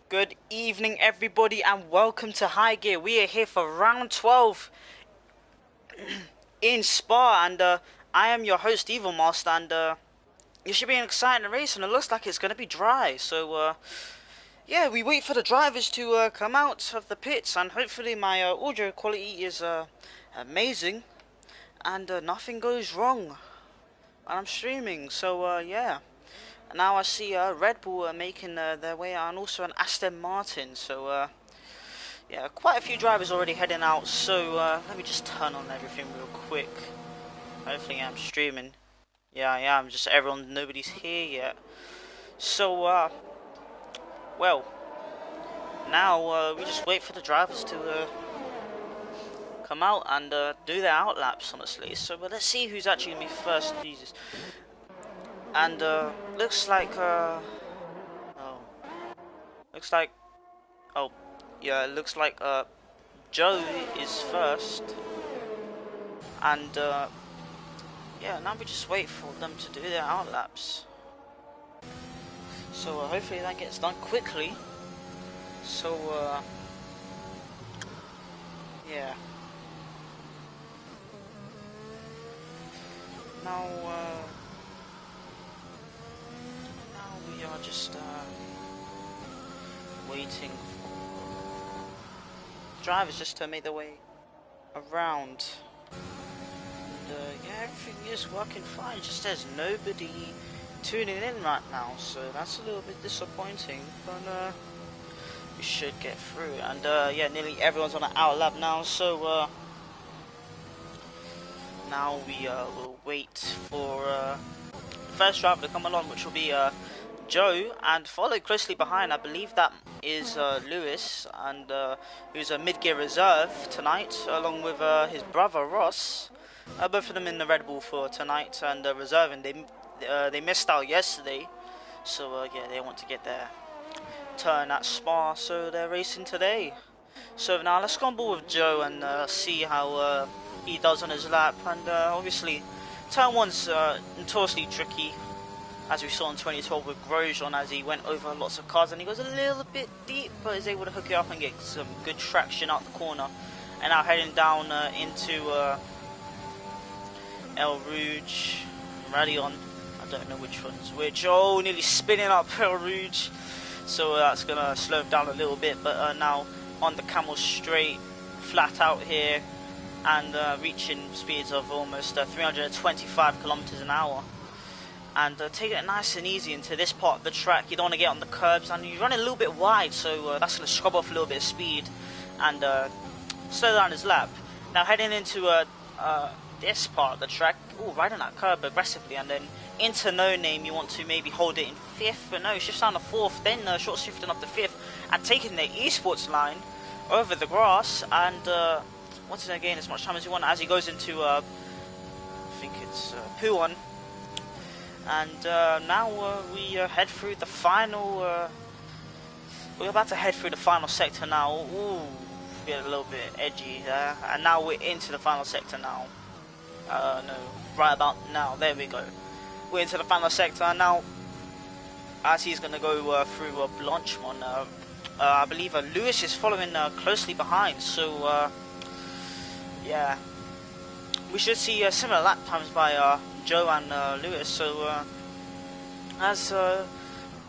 Good evening, everybody, and welcome to High Gear. We are here for round 12 in Spa, and I am your host, Evil Master, and it should be an exciting race, and it looks like it's going to be dry. So, yeah, we wait for the drivers to come out of the pits, and hopefully my audio quality is amazing, and nothing goes wrong when I'm streaming. So, yeah. Now I see Red Bull making their way out, and also an Aston Martin. So, yeah, quite a few drivers already heading out. So let me just turn on everything real quick. Hopefully I'm streaming. Yeah, I am. Just nobody's here yet. So, well, now we just wait for the drivers to come out and do their out laps, honestly. So, let's see who's actually gonna be first. Jesus. And looks like oh, looks like oh, yeah, it looks like Joe is first, and yeah, now we just wait for them to do their out laps. So hopefully that gets done quickly. So yeah. Now we are just waiting for drivers just to make their way around. And yeah, everything is working fine. Just there's nobody tuning in right now, so that's a little bit disappointing. But we should get through. And yeah, nearly everyone's on an out lap now. So now we will wait for the first driver to come along, which will be Joe, and followed closely behind, I believe that is Lewis, and who's a mid-gear reserve tonight, along with his brother Ross. Both of them in the Red Bull for tonight and reserving. They missed out yesterday, so yeah, they want to get their turn at Spa, so they're racing today. So now let's go on board with Joe and see how he does on his lap. And obviously, turn one's notoriously tricky, as we saw in 2012 with Grosjean, as he went over lots of cars and he goes a little bit deep, but is able to hook it up and get some good traction out the corner. And now heading down into El Rouge, Radion, I don't know which one's which. Oh, nearly spinning up El Rouge, so that's gonna slow him down a little bit. But now on the Camel Straight, flat out here, and reaching speeds of almost 325 kilometers an hour. And taking it nice and easy into this part of the track. You don't want to get on the curbs, and you run it a little bit wide, so that's going to scrub off a little bit of speed and slow down his lap. Now heading into this part of the track, riding that curb aggressively, and then into No Name, you want to maybe hold it in 5th, but no, shifts down to 4th, then short shifting up to 5th, and taking the esports line over the grass, and wanting to gain as much time as you want as he goes into, I think it's Puon. And now we head through the final. We're about to head through the final sector now. Ooh, get a little bit edgy there. And now we're into the final sector now. No, right about now. There we go. We're into the final sector, and now as he's gonna go through Blanchemont, I believe Lewis is following closely behind. So yeah, we should see similar lap times by Joe and Lewis. So as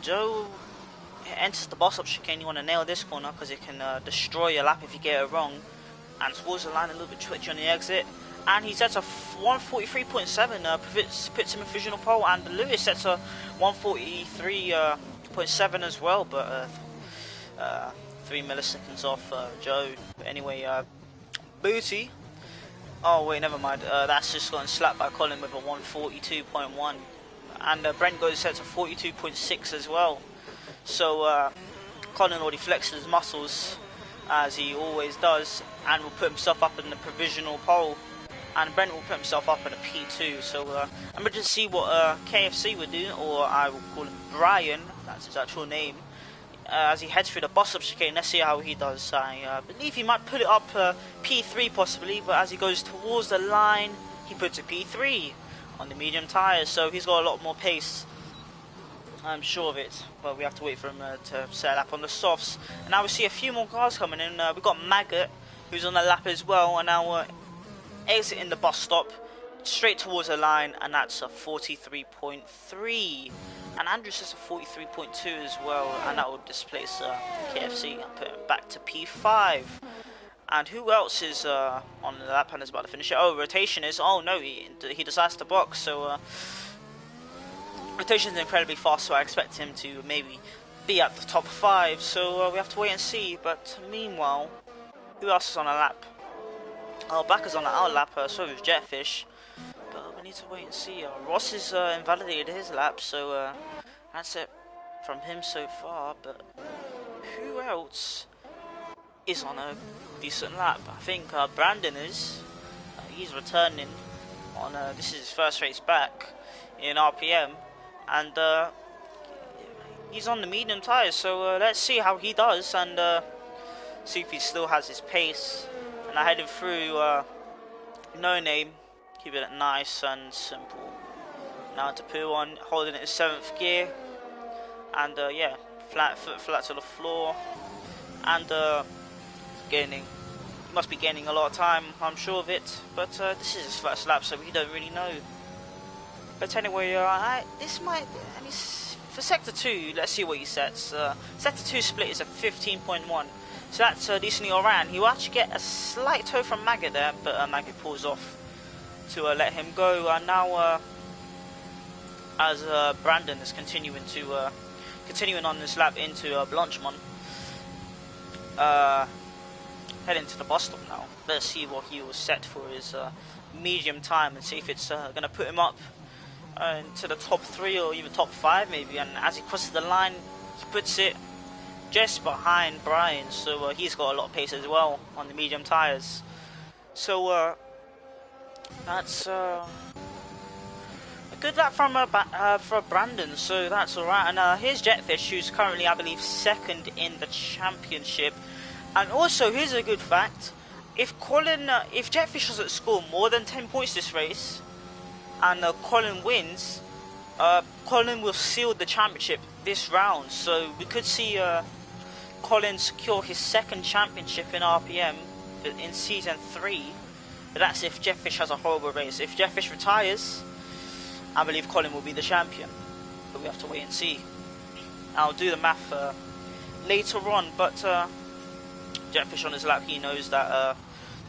Joe enters the boss up chicane, you want to nail this corner because it can destroy your lap if you get it wrong, and towards the line a little bit twitchy on the exit. And he sets a 143.7, puts him in provisional pole, and Lewis sets a 143.7 as well, but 3 milliseconds off Joe. But anyway, Booty. Oh wait, never mind. That's just gotten slapped by Colin with a 142.1, and Brent goes set to 42.6 as well. So Colin already flexed his muscles, as he always does, and will put himself up in the provisional pole. And Brent will put himself up in a P2. So I'm going to see what KFC would do, or I will call him Brian. That's his actual name. As he heads through the boss up chicane, let's see how he does. I believe he might put it up P3 possibly, but as he goes towards the line, he puts a P3 on the medium tyres, so he's got a lot more pace. I'm sure of it. But we have to wait for him to set a lap on the softs. And now we see a few more cars coming in. We've got Maggot, who's on the lap as well, and now exiting the bus stop straight towards the line, and that's a 43.3. And Andrews is a 43.2 as well, and that will displace KFC and put it back to P5. And who else is on the lap and is about to finish it? Oh, rotation is. Oh no, he decides to box. So rotation is incredibly fast, so I expect him to maybe be at the top 5. So we have to wait and see. But meanwhile, who else is on a lap? Oh, Backer's on the out lap. So is Jetfish. But we need to wait and see. Ross has invalidated his lap, so that's it from him so far. But who else is on a decent lap? I think Brandon is. He's returning on. This is his first race back in RPM, and he's on the medium tyres. So let's see how he does, and see if he still has his pace. And I headed through No Name, keeping it nice and simple. Now to Poo on, holding it in 7th gear, and yeah, flat to the floor, and gaining. He must be gaining a lot of time, I'm sure of it. But this is his first lap, so we don't really know. But anyway, this might. I mean, for sector 2, let's see what he sets. Sector 2 split is a 15.1. So that's decently alright. He will actually get a slight toe from Maggot there, but Maggot pulls off to let him go. And now, as Brandon is continuing on this lap into Blanchemont, heading to the bus stop now. Let's see what he will set for his medium time and see if it's going to put him up into the top 3 or even top 5 maybe. And as he crosses the line, he puts it just behind Brian, so he's got a lot of pace as well on the medium tyres. So that's a good lap from for Brandon, so that's alright. And here's Jetfish, who's currently, I believe, 2nd in the championship. And also, here's a good fact: if Jetfish doesn't score more than 10 points this race, and Colin wins, Colin will seal the championship this round. So we could see Colin secure his 2nd championship in RPM in season 3. But that's if Jetfish has a horrible race. If Jetfish retires, I believe Colin will be the champion. But we have to wait and see. I'll do the math later on. But Jetfish on his lap, he knows that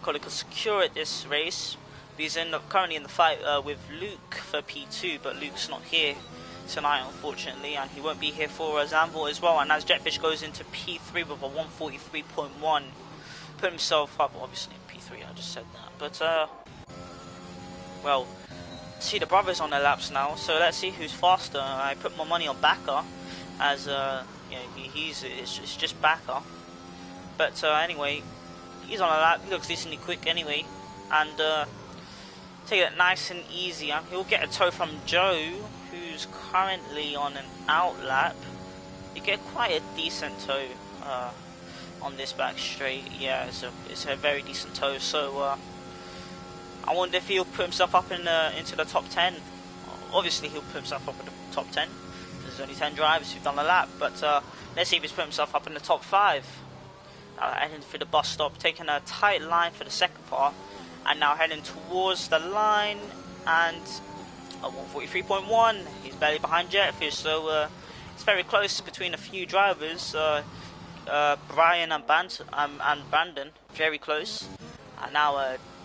Colin could secure it this race. He's currently in the fight with Luke for P2, but Luke's not here tonight, unfortunately, and he won't be here for Zambor as well. And as Jetfish goes into P3 with a 143.1, put himself up, obviously in P3, I just said that. But well, see the brothers on their laps now, so let's see who's faster. I put my money on Backer, as it's just Backer. But anyway, he's on a lap. He looks decently quick anyway, and take it nice and easy. He'll get a toe from Joe, who's currently on an out lap. You get quite a decent toe on this back straight. Yeah, it's a very decent toe. So I wonder if he'll put himself up into the top 10. Obviously, he'll put himself up in the top 10. There's only 10 drivers who've done the lap, but let's see if he's put himself up in the top 5. Heading through the bus stop, taking a tight line for the second part, and now heading towards the line, and at 143.1, he's barely behind Jetfish, so it's very close between a few drivers, Brian and Brandon, very close, and now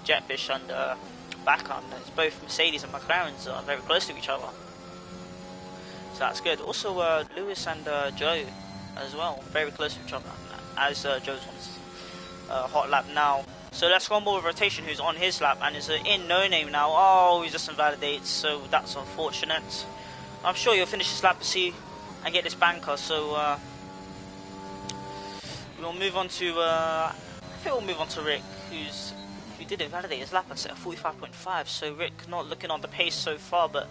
Jetfish and Backer, it's both Mercedes and McLarens are very close to each other, so that's good. Also Lewis and Joe as well, very close to each other, as Joe's on his hot lap now. So let's go on board with rotation, who's on his lap and is in No Name now. Oh, he just invalidates, so that's unfortunate. I'm sure he'll finish his lap and get this banker. So we'll move on to I think we'll move on to Rick, who did invalidate his lap and set a 45.5. So Rick not looking on the pace so far, but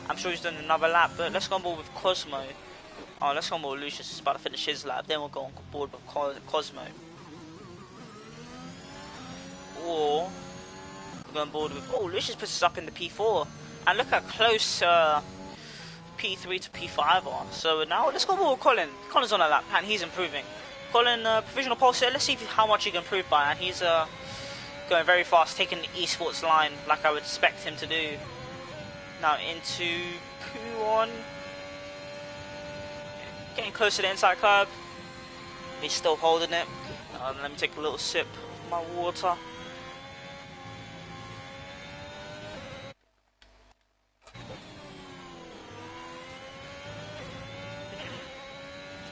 I'm sure he's done another lap. But let's go on board with Cosmo. Oh, let's go on board with Lucius. He's about to finish his lap. Then we'll go on board with Cosmo. Or we'll go on board with... Oh, Lucius puts us up in the P4. And look how close P3 to P5 are. So now let's go with Colin. Colin's on a lap and he's improving. Colin, provisional pole sitter, let's see how much he can improve by. And he's going very fast, taking the esports line like I would expect him to do. Now into P1. Getting close to the inside curb. He's still holding it. Let me take a little sip of my water.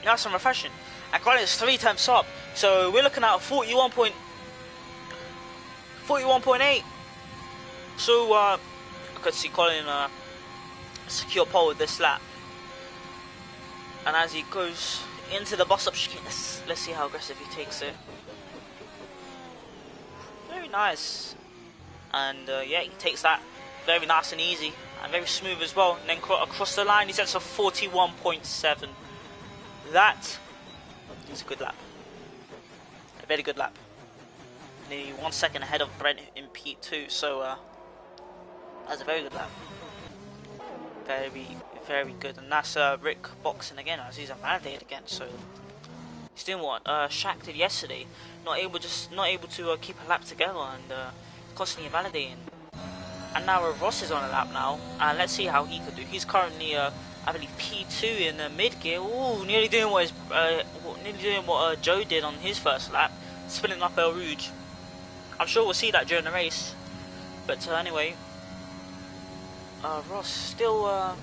Nice and refreshing. And Colin is 3 temps up. So we're looking at 41.8. So I could see Colin secure pole with this lap. And as he goes into the bus up chicane, let's see how aggressive he takes it. Very nice. And yeah, he takes that very nice and easy. And very smooth as well. And then across the line, he sets a 41.7. That is a good lap. A very good lap. Nearly 1 second ahead of Brent in P2. So that's a very good lap. Very good. And that's Rick boxing again as he's validated again. So he's doing what Shaq did yesterday. Not able to keep a lap together and constantly validating. And now Ross is on a lap now. And let's see how he could do. He's currently I believe P2 in mid gear. Ooh, nearly doing what Joe did on his first lap, spinning up El Rouge. I'm sure we'll see that during the race. But anyway, Ross still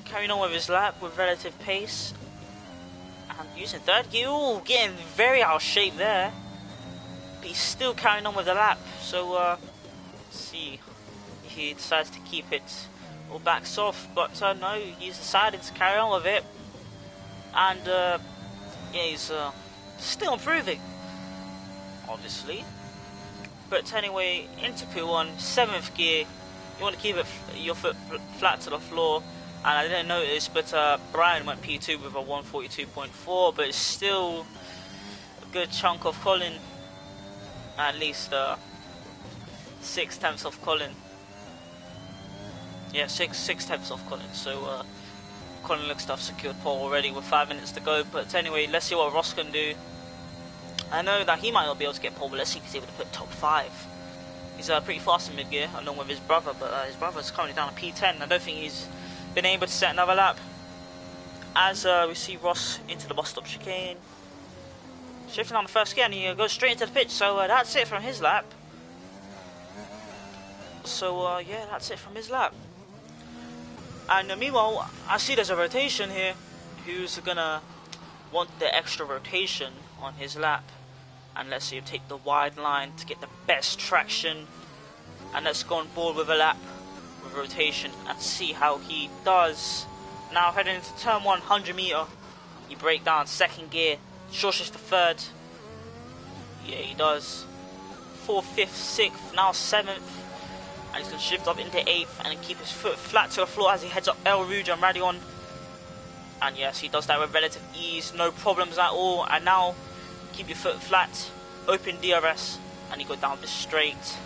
carrying on with his lap with relative pace and using third gear. Ooh, getting very out of shape there. But he's still carrying on with the lap. So let's see if he decides to keep it or backs off, but no, he's decided to carry on with it, and yeah, he's still improving, obviously. But anyway, into P1, 7th gear. You want to keep your foot flat to the floor, and I didn't notice, but Brian went P2 with a 142.4, but it's still a good chunk of Colin, at least 6 tenths of Colin. Yeah, six tenths off Colin. So Colin looks to have secured pole already with 5 minutes to go. But anyway, let's see what Ross can do. I know that he might not be able to get pole, but let's see if he's able to put top 5. He's pretty fast in mid gear, along with his brother. But his brother's currently down to P10. I don't think he's been able to set another lap. As we see Ross into the bus stop chicane, shifting on the first gear, and he goes straight into the pitch. So that's it from his lap. So yeah, that's it from his lap. And meanwhile, I see there's a rotation here. Who's gonna want the extra rotation on his lap? And let's see him take the wide line to get the best traction. And let's go on board with a lap with rotation and see how he does. Now heading into turn 100 meter. He breaks down 2nd gear, short shift to 3rd. Yeah, he does. 4th, 5th, 6th, now 7th. And he's going to shift up into 8th and then keep his foot flat to the floor as he heads up El Rouge and Radion. And yes, he does that with relative ease, no problems at all. And now, keep your foot flat, open DRS, and you go down this straight.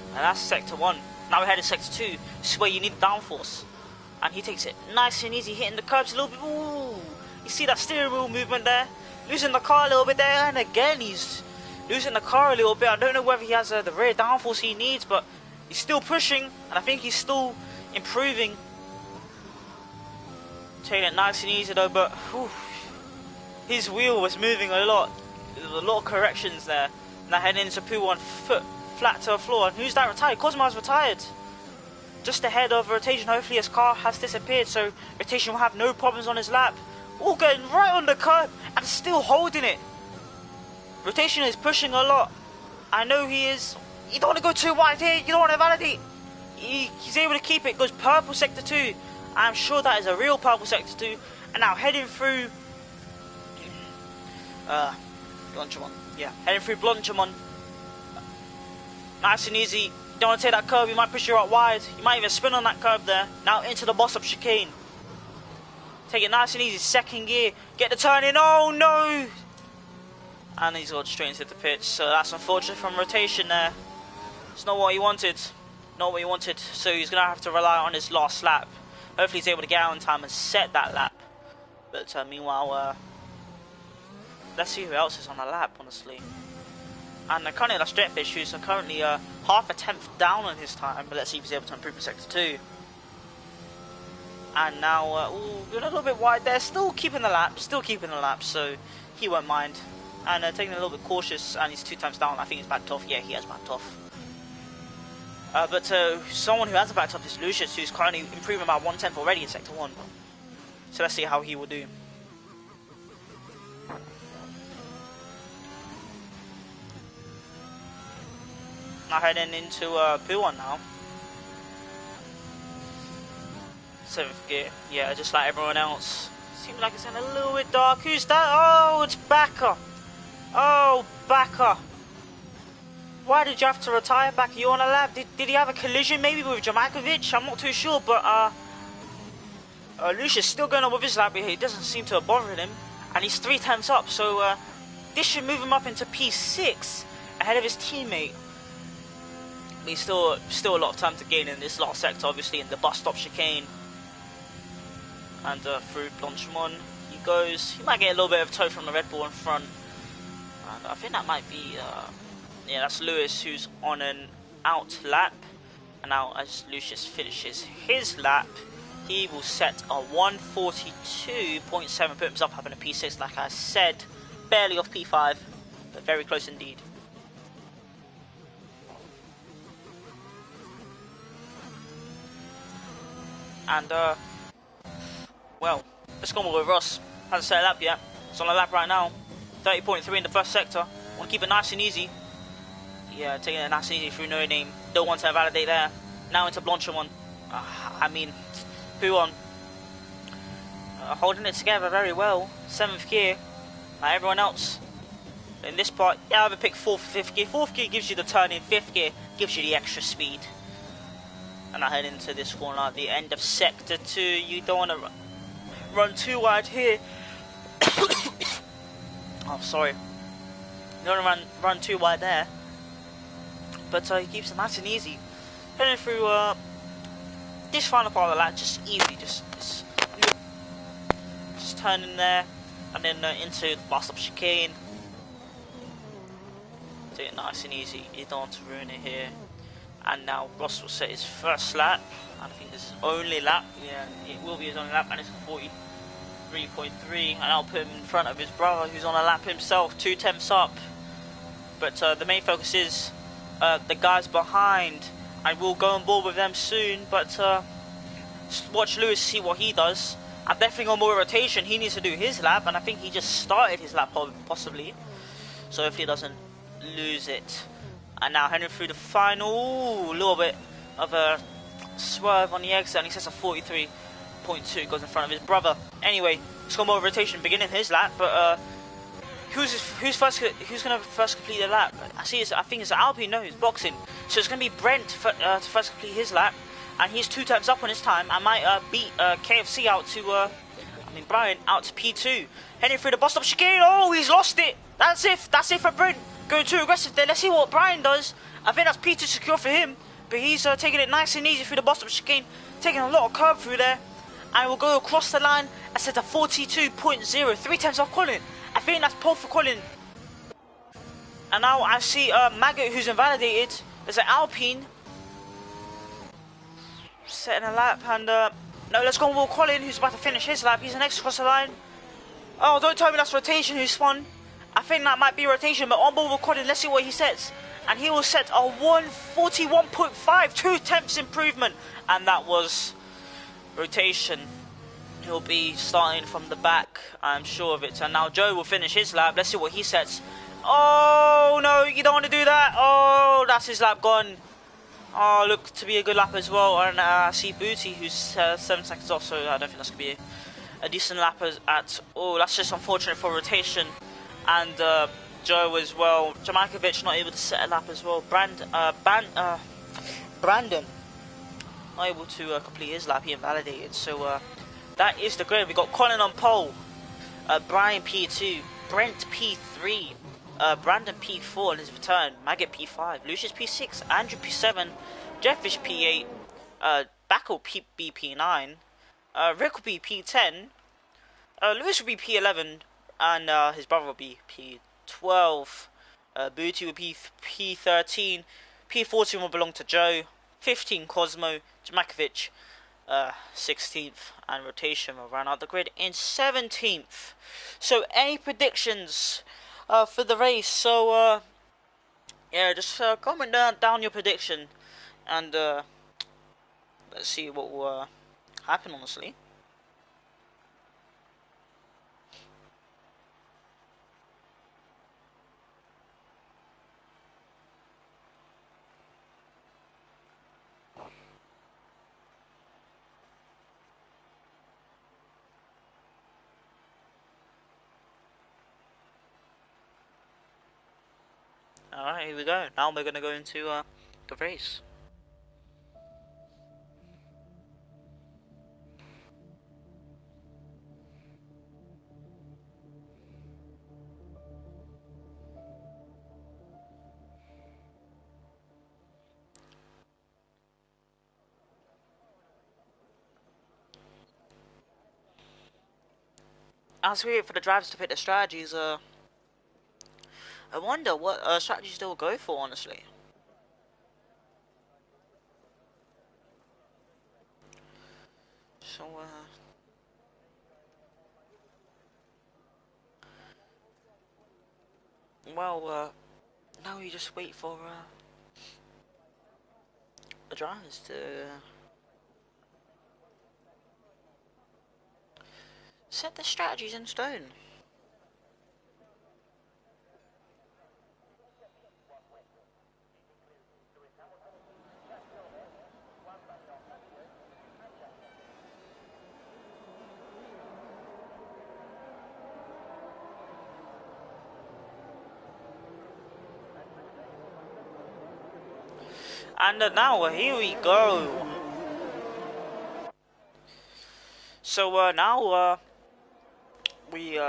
And that's sector 1. Now we're heading sector 2. This is where you need downforce. And he takes it nice and easy, hitting the curbs a little bit. Ooh, you see that steering wheel movement there? Losing the car a little bit there, and again he's losing the car a little bit. I don't know whether he has the rear downforce he needs, but he's still pushing, and I think he's still improving. Taking it nice and easy though, but whew, his wheel was moving a lot. There was a lot of corrections there. Now heading into P1, foot flat to the floor. And who's that retired? Cosmo's retired. Just ahead of rotation. Hopefully his car has disappeared, so rotation will have no problems on his lap. All getting right on the curb and still holding it. Rotation is pushing a lot. I know he is. You don't want to go too wide here. You don't want to validate. He's able to keep it. Goes purple sector 2. I'm sure that is a real purple sector 2. And now heading through Blanchamon. Yeah, heading through Blanchamon. Nice and easy. You don't want to take that curve. You might push you out wide. You might even spin on that curve there. Now into the boss up chicane. Take it nice and easy. 2nd gear. Get the turn in. Oh no! And he's got straight into the pitch, so that's unfortunate from rotation there. It's not what he wanted. not what he wanted. So he's going to have to rely on his last lap. Hopefully he's able to get out in time and set that lap. But meanwhile, let's see who else is on the lap, honestly. And currently that's Jetfish, who's currently half a tenth down on his time. But let's see if he's able to improve in Sector 2. And now, we're a little bit wide there. Still keeping the lap, so he won't mind. And taking it a little bit cautious, and he's 2 times down. I think he's backed off. Yeah, he has backed off. But someone who hasn't backed off is Lucius, who's currently improving about 1/10 already in Sector 1. So let's see how he will do. Now heading into P1 now. 7th gear. Yeah, just like everyone else. Seems like it's in a little bit dark. Who's that? Oh, it's Backer. Oh, Backer. Why did you have to retire, Backer? You on a lap? Did he have a collision maybe with Jamakovic? I'm not too sure, but Lucius still going on with his lap. He doesn't seem to have bothered him, and he's 3 tenths up. So this should move him up into P6 ahead of his teammate. But he's still a lot of time to gain in this last sector, obviously in the bus stop chicane. And through Blanchimont he goes. He might get a little bit of tow from the Red Bull in front. And I think that might be, yeah, that's Lewis, who's on an out lap. And now as Lucius finishes his lap, he will set a 1:42.7, put himself up in a P6, like I said. Barely off P5, but very close indeed. And well, let's go on with Ross. Hasn't set a lap yet. It's on a lap right now. 30.3 in the first sector. Want to keep it nice and easy. Yeah, taking it nice and easy through No Name. Don't want to validate there. Now into Blanchimont. I mean, who on? Holding it together very well. 7th gear. Like everyone else. In this part, yeah, I would pick 4th, 5th gear. 4th gear gives you the turn in. 5th gear gives you the extra speed. And I head into this corner at the end of Sector 2. You don't want to run too wide here. Oh, sorry. You don't want to run too wide there. But he keeps it nice and easy. Heading through this final part of the lap, just easy. Just turning there. And then into the bus stop chicane. Take it nice and easy. You don't want to ruin it here. And now Ross will set his first lap. I think this is his only lap. Yeah, it will be his only lap, and it's 43.3. And I'll put him in front of his brother, who's on a lap himself, 2 tenths up. But the main focus is the guys behind. I will go on board with them soon, but watch Lewis see what he does. I'm definitely on more rotation. He needs to do his lap, and I think he just started his lap possibly. So if he doesn't lose it. And now heading through the final, a little bit of a swerve on the exit, and he sets a 43.2, goes in front of his brother. Anyway, it's got more rotation beginning his lap, but who's gonna first complete the lap? I think it's Alpine. No, it's boxing. So it's gonna be Brent to first complete his lap, and he's 2 times up on his time. I might beat KFC out to Brian out to P2. Heading through the bus stop chicane. Oh, he's lost it. That's it for Brent. Going too aggressive there. Let's see what Brian does. I think that's P2 secure for him, but he's taking it nice and easy through the bus stop chicane, taking a lot of curb through there, and we'll go across the line. I set a 42.0, 3 times off Colin. I think that's pole for Colin. And now I see Maggot, who's invalidated. There's an Alpine setting a lap, and no, let's go with Colin, who's about to finish his lap. He's the next across the line. Oh, don't tell me that's rotation who spun. I think that might be rotation, but on board with Colin, let's see what he sets. And he will set a 141.5, 2 tenths improvement. And that was rotation. He'll be starting from the back, I'm sure of it. And now Joe will finish his lap. Let's see what he sets. Oh, no, you don't want to do that. Oh, that's his lap gone. Oh, look to be a good lap as well. And I see Booty, who's 7 seconds off, so I don't think that's going to be a decent lap at all. That's just unfortunate for rotation. And Joe as well. Jamakovic not able to set a lap as well. Brandon not able to complete his lap. He invalidated. So that is the grid. We got Colin on pole, Brian P2, Brent P3, Brandon P4 on his return, Maggot P5, Lucius P6, Andrew P7, Jeff is P8, Back will be P9, Rick will be P10, Lewis will be P11, and his brother will be P12. Booty will be P13, P14 will belong to Joe, 15 Cosmo, Jamakovic 16th, and rotation will run out the grid in 17th. So any predictions for the race? So yeah, just comment down your prediction, and let's see what will happen, honestly. Alright, here we go. Now we're going to go into the race. As we wait for the drivers to pick their strategies, I wonder what strategies they'll go for, honestly. So, well, now we just wait for the drivers to set their strategies in stone. And now, here we go. So now we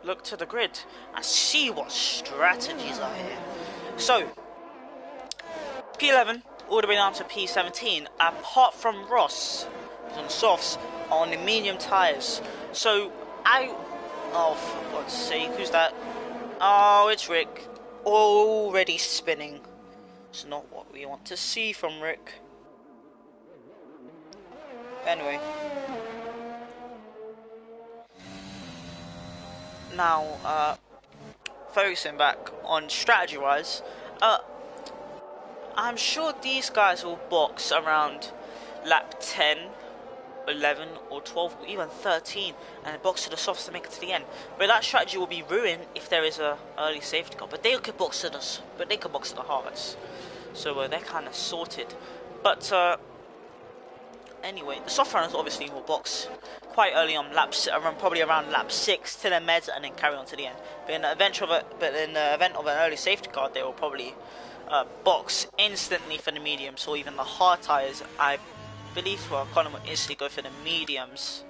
look to the grid and see what strategies are here. So, P11 all the way down to P17, apart from Ross, on softs, on the medium tyres. So, oh, for God's sake, who's that? Oh, it's Rick. Already spinning. It's not what we want to see from Rick. Anyway. Now, focusing back on strategy-wise, I'm sure these guys will box around lap 10, 11 or 12 or even 13 and box to the softs to make it to the end. But that strategy will be ruined if there is a early safety car. But they could box to the hards. So they're kind of sorted. But anyway, the soft runners obviously will box quite early on laps, probably around lap 6 to the meds, and then carry on to the end. But in the event of an early safety car, they will probably box instantly for the mediums or even the hard tires. I believe Colin will instantly go for the mediums,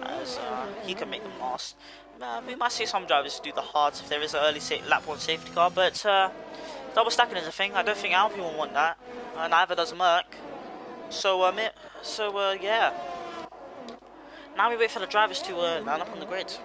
as he can make them last. We might see some drivers do the hards if there is an early lap 1 safety car, but double stacking is a thing. I don't think Alpine will want that, and neither does Merc. So yeah. Now we wait for the drivers to line up on the grid.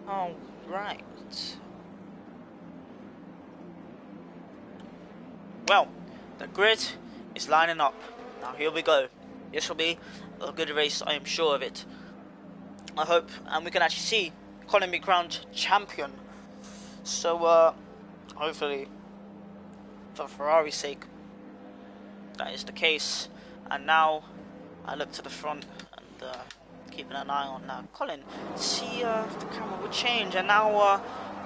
All right. Well, the grid is lining up. Now here we go. This will be a good race, I am sure of it. I hope, and we can actually see Colin be crowned champion. So, hopefully, for Ferrari's sake, that is the case. And now, I look to the front and keeping an eye on Colin. See if the camera will change. And now,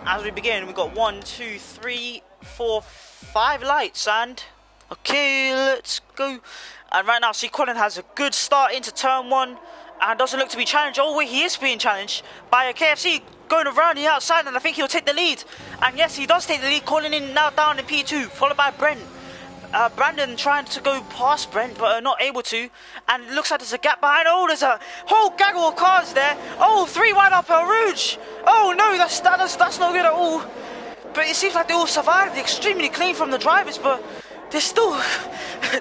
as we begin, we've got 1, 2, 3, 4, 5 lights, and okay, let's go. And right now, see, Colin has a good start into turn 1, and doesn't look to be challenged. Oh wait, he is being challenged by a KFC going around the outside, and I think he'll take the lead. And yes, he does take the lead, calling in now down in P2, followed by Brent. Brandon trying to go past Brent, but not able to. And it looks like there's a gap behind. Oh, there's a whole gaggle of cars there. Oh, 3 wide up El Rouge. Oh no, that's not good at all. But it seems like they all survived extremely clean from the drivers, but they're still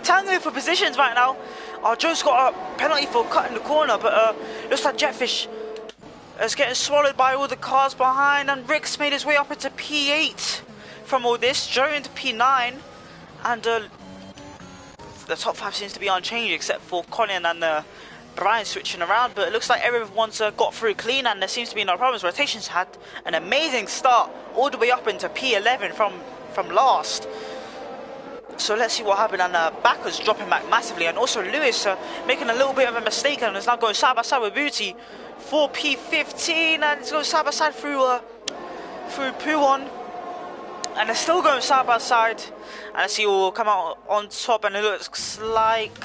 tangling for positions right now. Joe's got a penalty for cutting the corner, but looks like Jetfish is getting swallowed by all the cars behind, and Rick's made his way up into P8 from all this. Joe into P9. And the top 5 seems to be unchanged except for Colin and Brian switching around, but it looks like everyone's got through clean and there seems to be no problems. Rotations had an amazing start all the way up into P11 from last. So let's see what happened, and Backer's dropping back massively, and also Lewis making a little bit of a mistake and is now going side by side with Booty for P15, and it's going side by side through Puon. And they're still going side by side, and I see will come out on top, and it looks like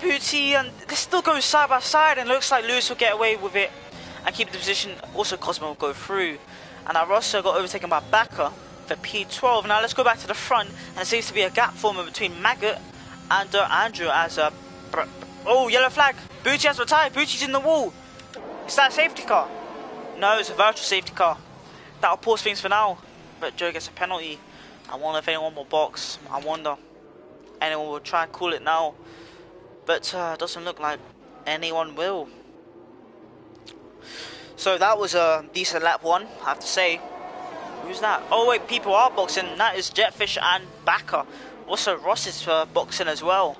Booty, and they still go side by side, and it looks like Lewis will get away with it and keep the position. Also Cosmo will go through, and our roster got overtaken by Backer for P12. Now let's go back to the front, and there seems to be a gap forming between Maggot and Andrew as oh, yellow flag. Booty has retired. Booty's in the wall. Is that a safety car? No, it's a virtual safety car. That'll pause things for now. But Joe gets a penalty. I wonder if anyone will box. I wonder. Anyone will try and call it now. But doesn't look like anyone will. So that was a decent lap 1, I have to say. Who's that? Oh wait, people are boxing. That is Jetfish and Backer. Also Ross is boxing as well.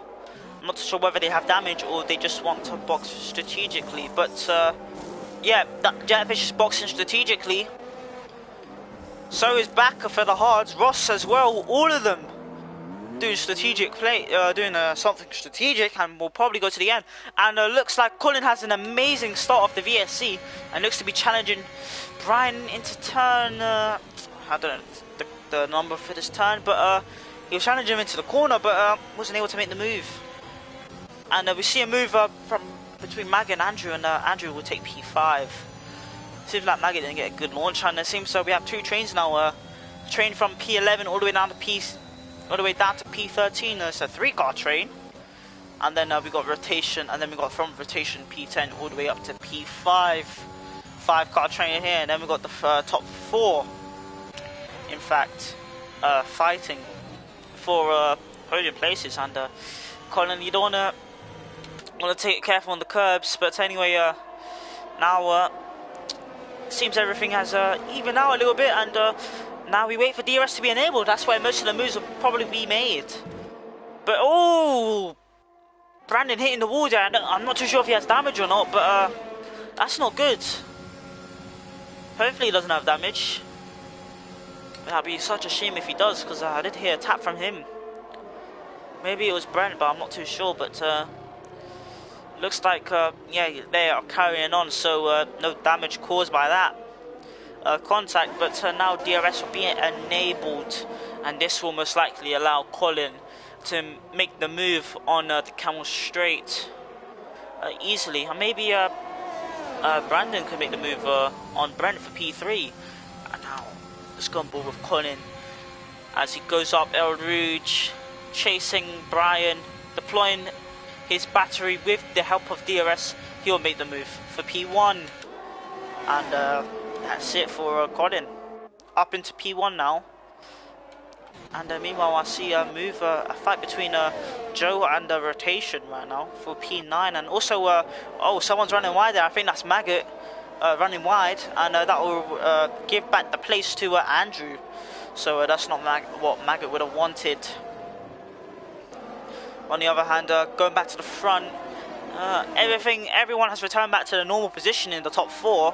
I'm not sure whether they have damage or they just want to box strategically. But yeah, Jetfish is boxing strategically. So is Backer for the hards, Ross as well, all of them doing strategic play, doing something strategic, and will probably go to the end. And looks like Colin has an amazing start off the VSC and looks to be challenging Brian into turn, I don't know the number for this turn, but he was challenging him into the corner, but wasn't able to make the move. And we see a move from between Mag and Andrew will take P5. Seems like Maggie didn't get a good launch, and it seems so we have 2 trains now. Train from P11 all the way down to P13. It's a 3-car train, and then we got rotation, and then we got from rotation P10 all the way up to P5. 5-car train here, and then we got the top 4. In fact, fighting for podium places. And Colin, you don't want to take it careful on the curbs, but anyway, now. Seems everything has evened out a little bit, and now we wait for DRS to be enabled. That's where most of the moves will probably be made. But oh, Brandon hitting the wall there. I'm not too sure if he has damage or not, but that's not good. Hopefully he doesn't have damage. That'd be such a shame if he does, because I did hear a tap from him. Maybe it was Brent, but I'm not too sure. But looks like, yeah, they are carrying on, so no damage caused by that contact, but now DRS will be enabled, and this will most likely allow Colin to make the move on the Camel Straight easily, and maybe Brandon could make the move on Brent for P3. And now let's go on board with Colin as he goes up El Rouge, chasing Brian, deploying his battery with the help of DRS. He'll make the move for P1, and that's it for Colin. Up into P1 now, and meanwhile I see a fight between Joe and Rotation right now for P9, and also oh, someone's running wide there. I think that's Maggot running wide, and that will give back the place to Andrew. So that's not what Maggot would have wanted. On the other hand, going back to the front, everyone has returned back to the normal position in the top 4,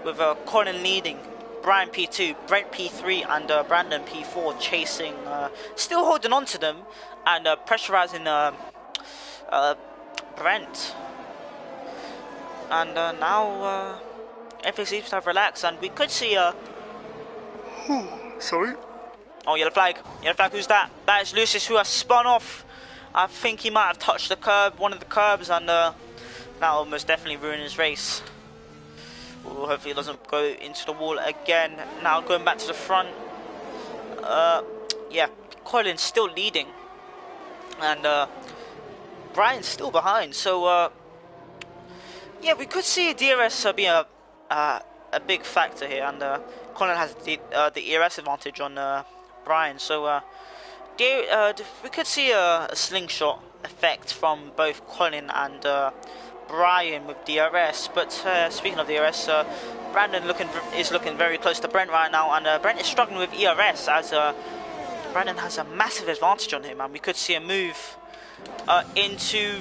with Colin leading, Brian P2, Brent P3, and Brandon P4 chasing, still holding on to them, and pressurizing Brent. And now everything seems to have relaxed, and we could see sorry? Oh, yellow flag. Yellow flag, who's that? That is Lucius, who has spun off. I think he might have touched the curb, one of the curbs, and That will most definitely ruin his race. Ooh, hopefully he doesn't go into the wall again. Now going back to the front. Yeah, Colin's still leading. And Brian's still behind. So, yeah, we could see DRS be a big factor here. And Colin has the ERS advantage on Brian. So, we could see a slingshot effect from both Colin and Brian with DRS. But speaking of DRS, Brandon is looking very close to Brent right now, and Brent is struggling with ERS as Brandon has a massive advantage on him, and we could see a move into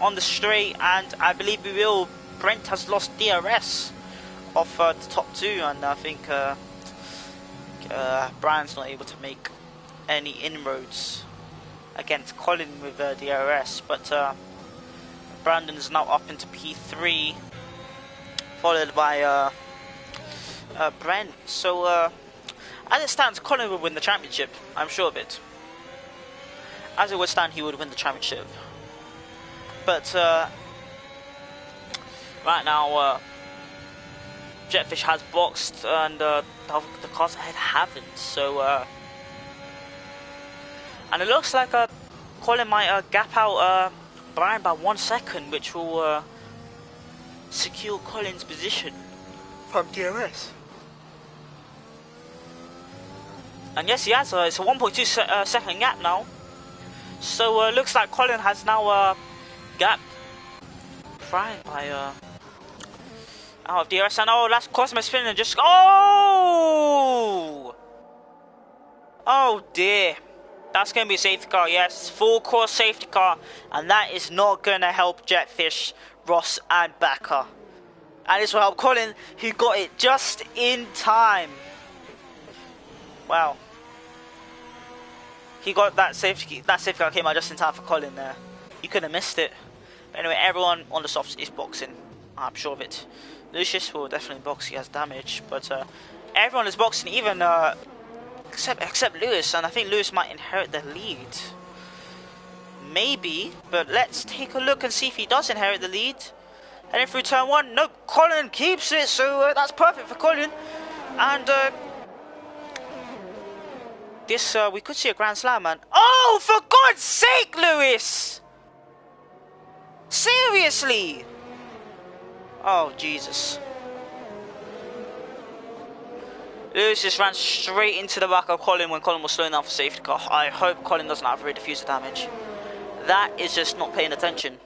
on the straight, and I believe we will. Brent has lost DRS off the top two, and I think Brian's not able to make any inroads against Colin with DRS, but Brandon is now up into P3, followed by Brent. So as it stands, Colin will win the championship, I'm sure of it. As it would stand, he would win the championship. But right now, Jetfish has boxed, and the cars ahead haven't. So, and it looks like Colin might gap out Brian by 1 second, which will secure Colin's position from DRS. And yes, he has. It's a 1.2 second gap now. So looks like Colin has now gapped Brian by out of DRS. And oh, that's Cosmo spin and just oh dear. That's going to be a safety car, yes. Full course safety car. And that is not going to help Jetfish, Ross and Backer. And this will help Colin, who got it just in time. Wow. He got that safety car came out just in time for Colin there. You could have missed it. But anyway, everyone on the softs is boxing. I'm sure of it. Lucius will definitely box, he has damage. But everyone is boxing, even... Except Lewis, and I think Lewis might inherit the lead. Maybe, but let's take a look and see if he does inherit the lead. Heading through turn 1, no, Colin keeps it, so that's perfect for Colin. And this, we could see a Grand Slam, man. Oh, for God's sake, Lewis! Seriously? Oh, Jesus. Lewis just ran straight into the back of Colin when Colin was slowing down for safety car. I hope Colin doesn't have rear diffuser damage. That is just not paying attention.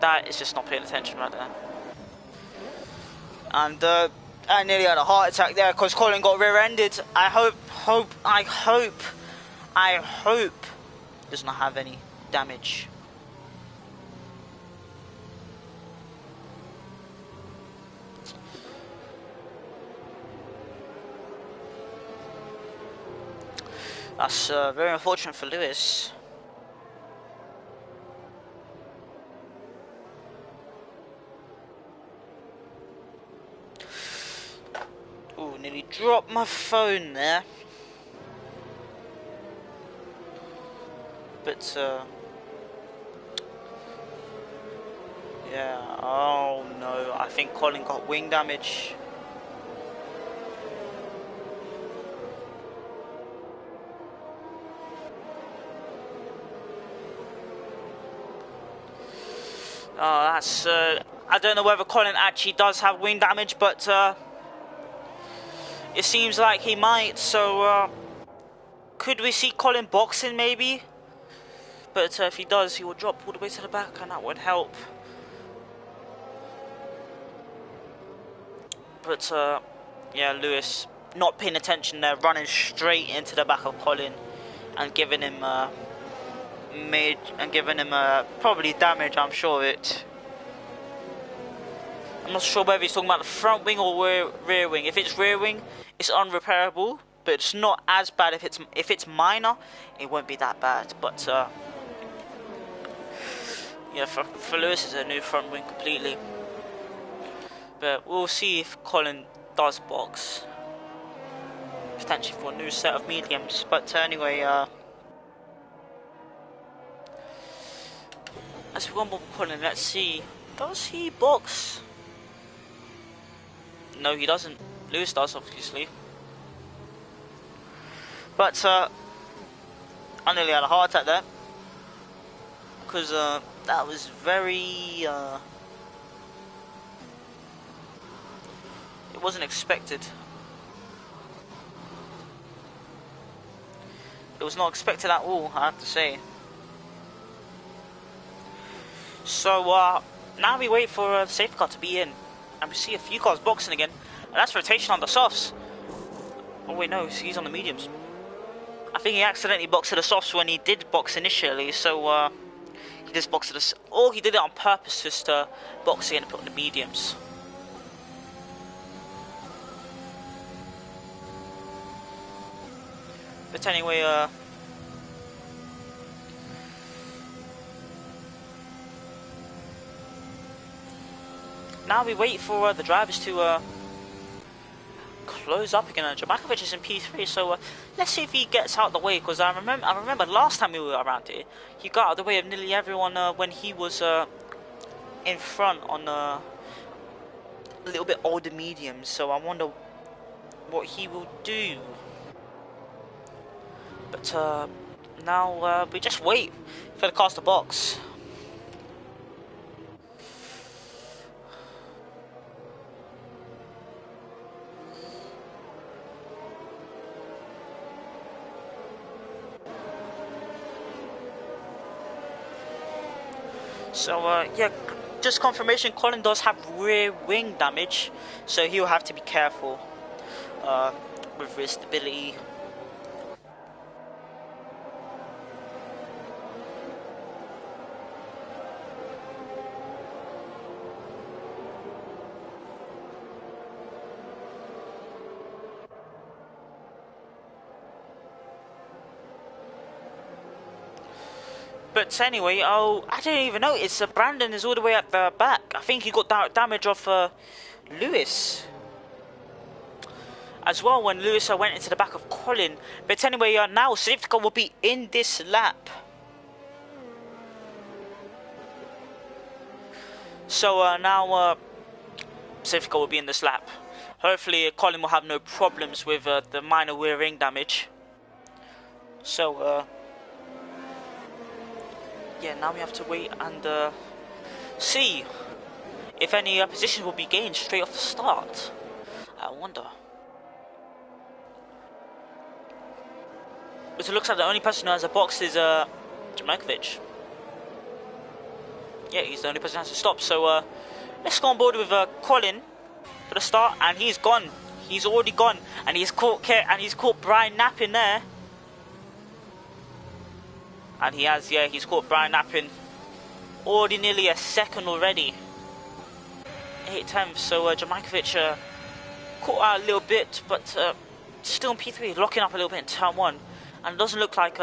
That is just not paying attention right there. And I nearly had a heart attack there because Colin got rear-ended. I hope does not have any damage. That's very unfortunate for Lewis. Ooh, nearly dropped my phone there. But yeah, oh no, I think Colin got wing damage. Oh, that's, I don't know whether Colin actually does have wing damage, but it seems like he might, so could we see Colin boxing maybe? But if he does, he will drop all the way to the back, and that would help. But yeah, Lewis not paying attention there, running straight into the back of Colin and giving him probably damage, I'm sure of it. I'm not sure whether he's talking about the front wing or rear wing. If it's rear wing, it's unrepairable, but it's not as bad. If it's minor, it won't be that bad. But yeah, for Lewis, it's a new front wing completely. But we'll see if Colin does box, potentially for a new set of mediums. But anyway, As we go on Colin, let's see. Does he box? No, he doesn't. Lewis does, obviously. But I nearly had a heart attack there, because that was very. It wasn't expected. It was not expected at all, I have to say. So now we wait for the safety car to be in, and we see a few cars boxing again, and that's rotation on the softs. Oh wait, no, he's on the mediums. I think he accidentally boxed to the softs when he did box initially, so he just boxed to the, or he did it on purpose just to box again and put on the mediums. But anyway, now we wait for the drivers to close up again. Jamakovic is in P3, so let's see if he gets out of the way. Because I remember last time we were around here, he got out of the way of nearly everyone when he was in front on a little bit older mediums. So I wonder what he will do. But now we just wait for the cars to box. So yeah, just confirmation, Colin does have rear wing damage, so he'll have to be careful with his stability. But anyway, oh, I didn't even notice Brandon is all the way at the back. I think he got damage off Lewis as well when Lewis went into the back of Colin. But anyway, now safety car will be in this lap. So now safety car will be in this lap. Hopefully Colin will have no problems with the minor rear wing damage. So yeah, now we have to wait and see if any positions will be gained straight off the start. I wonder. But it looks like the only person who has a box is Jamakovic. Yeah, he's the only person who has to stop. So let's go on board with Colin for the start, and he's gone. He's already gone, and he's caught Brian napping there. And he has, yeah, he's caught Brian napping. Already nearly a second already. 8/10. So Jamakovic caught out a little bit, but still in P3, locking up a little bit in turn 1. And it doesn't look like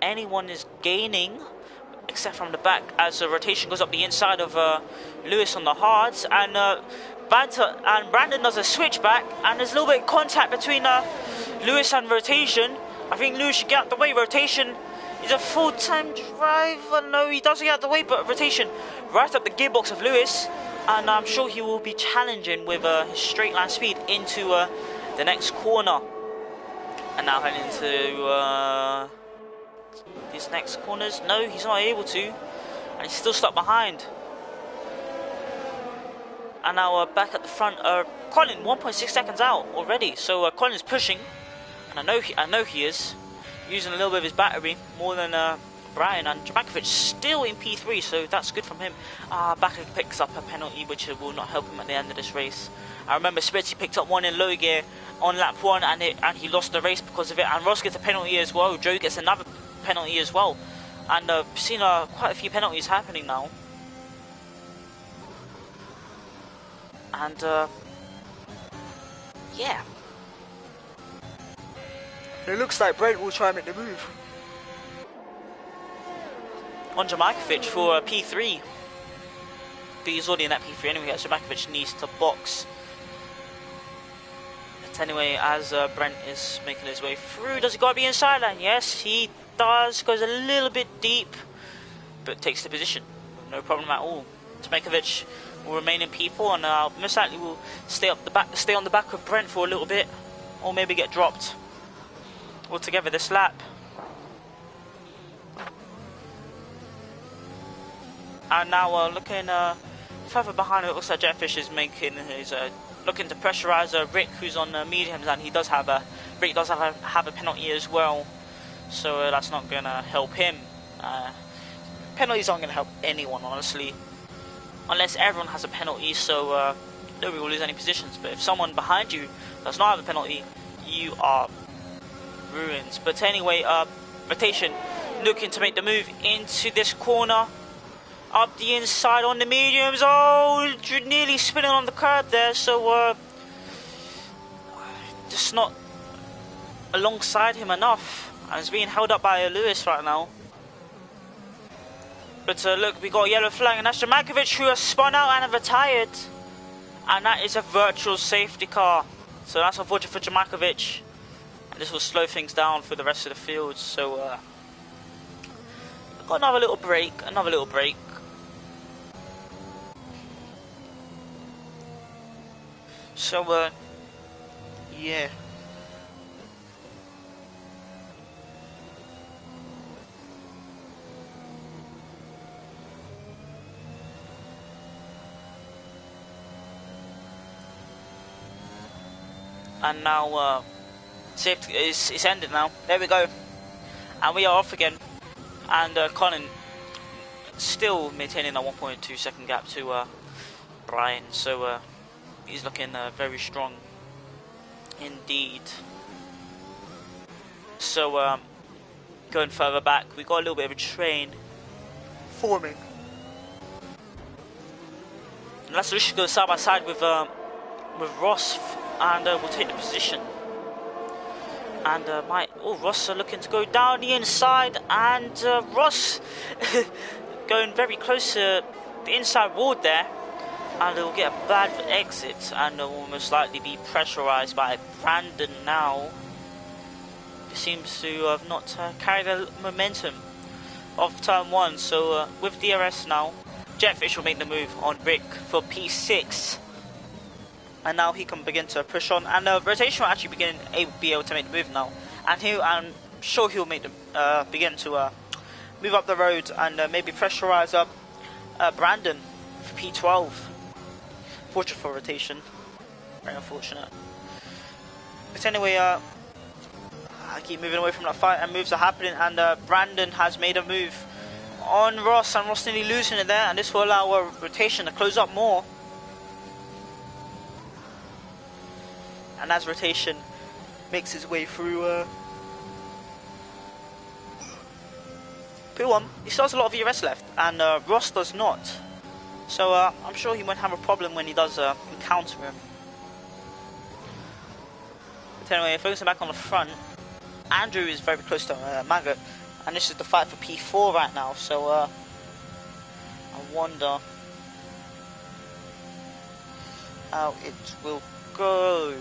anyone is gaining, except from the back, as the rotation goes up the inside of Lewis on the hards. And Brandon does a switchback, and there's a little bit of contact between Lewis and rotation. I think Lewis should get out the way. Rotation is a full-time driver. No, he doesn't get out the way, but rotation right up the gearbox of Lewis. And I'm sure he will be challenging with his straight line speed into the next corner. And now heading into these next corners. No, he's not able to. And he's still stuck behind. And now back at the front, Colin 1.6 seconds out already. So Colin is pushing, and I know he is using a little bit of his battery more than Brian. And Jamakovic still in P3, so that's good from him. Bakker picks up a penalty, which will not help him at the end of this race. I remember Spitzy picked up one in low gear on lap 1, and he lost the race because of it. And Ross gets a penalty as well. Joe gets another penalty as well. And we've seen quite a few penalties happening now. And yeah, it looks like Brent will try and make the move on Jamakovic for P3. But he's already in that P3 anyway, so Jamakovic needs to box. But anyway, as Brent is making his way through, does he got to be inside line? Yes, he does. Goes a little bit deep. but takes the position. No problem at all. Tomakovic will remain in P4 and most likely will stay on the back of Brent for a little bit, or maybe get dropped altogether this lap. And now looking further behind, it looks like Jetfish is making his looking to pressurize Rick, who's on mediums, and Rick does have a penalty as well, so that's not going to help him. Penalties aren't going to help anyone, honestly, unless everyone has a penalty, so nobody will lose any positions. But if someone behind you does not have a penalty, you are ruined. But anyway, rotation looking to make the move into this corner, up the inside on the mediums. Oh, nearly spinning on the curb there, so just not alongside him enough, and it's being held up by Lewis right now. But look, we got a yellow flag, and that's Tomakovic, who has spun out and have retired, and that is a virtual safety car, so that's unfortunate for Tomakovic, and this will slow things down for the rest of the field. So got another little break. So yeah. And now safety is ended now. There we go. And we are off again. And Colin still maintaining a 1.2 second gap to Brian. So he's looking very strong indeed. So going further back, we got a little bit of a train forming. And let's just go side by side with Ross, and we'll take the position. And Ross are looking to go down the inside, and Ross going very close to the inside wall there, and they'll get a bad exit, and will most likely be pressurised by Brandon now. He seems to have not carried the momentum of turn 1, so with DRS now, Jetfish will make the move on Rick for P6. And now he can begin to push on, and rotation will actually be able to make the move now. And I'm sure he'll make the begin to move up the road and maybe pressurise up Brandon for P12. Fortunate for rotation, very unfortunate. But anyway, I keep moving away from that fight, and moves are happening. And Brandon has made a move on Ross, and Ross nearly losing it there. And this will allow rotation to close up more. And as rotation makes his way through P1, he still has a lot of ERS left, and Ross does not. So I'm sure he won't have a problem when he does encounter him. But anyway, focusing back on the front, Andrew is very close to Maggot, and this is the fight for P4 right now. So I wonder how it will go.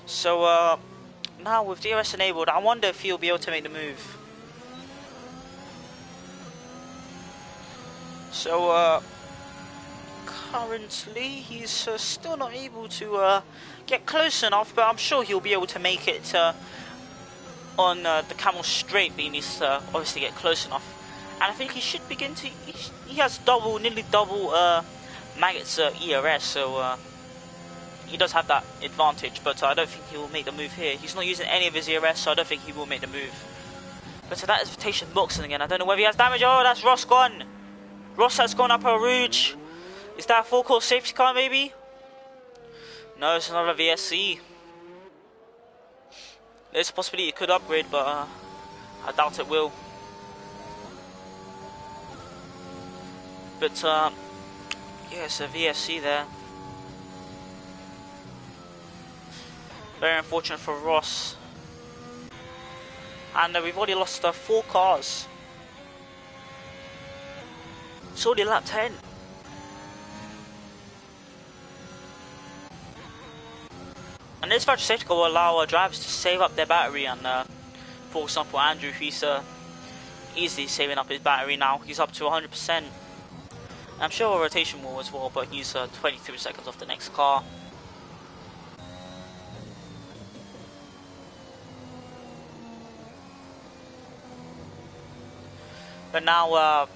So now with DRS enabled, I wonder if he'll be able to make the move. So currently he's still not able to get close enough, but I'm sure he'll be able to make it on the Camel Straight, but he needs to obviously get close enough. And I think he should begin to, he has nearly double Maggot's ERS, so he does have that advantage, but I don't think he will make the move here. He's not using any of his ERS, so I don't think he will make the move. But that is rotation boxing again. I don't know whether he has damage. Oh, that's Ross gone. Ross has gone up a Rouge. Is that a full course safety car maybe? No, it's another VSC. There's a possibility it could upgrade, but I doubt it will. But yeah, it's a VSC there. Very unfortunate for Ross. And we've already lost 4 cars. It's already lap 10. And this virtual safety car will allow our drivers to save up their battery and For example, Andrew, he's easily saving up his battery now. He's up to 100%. I'm sure a rotation will as well, but he's 23 seconds off the next car. But now,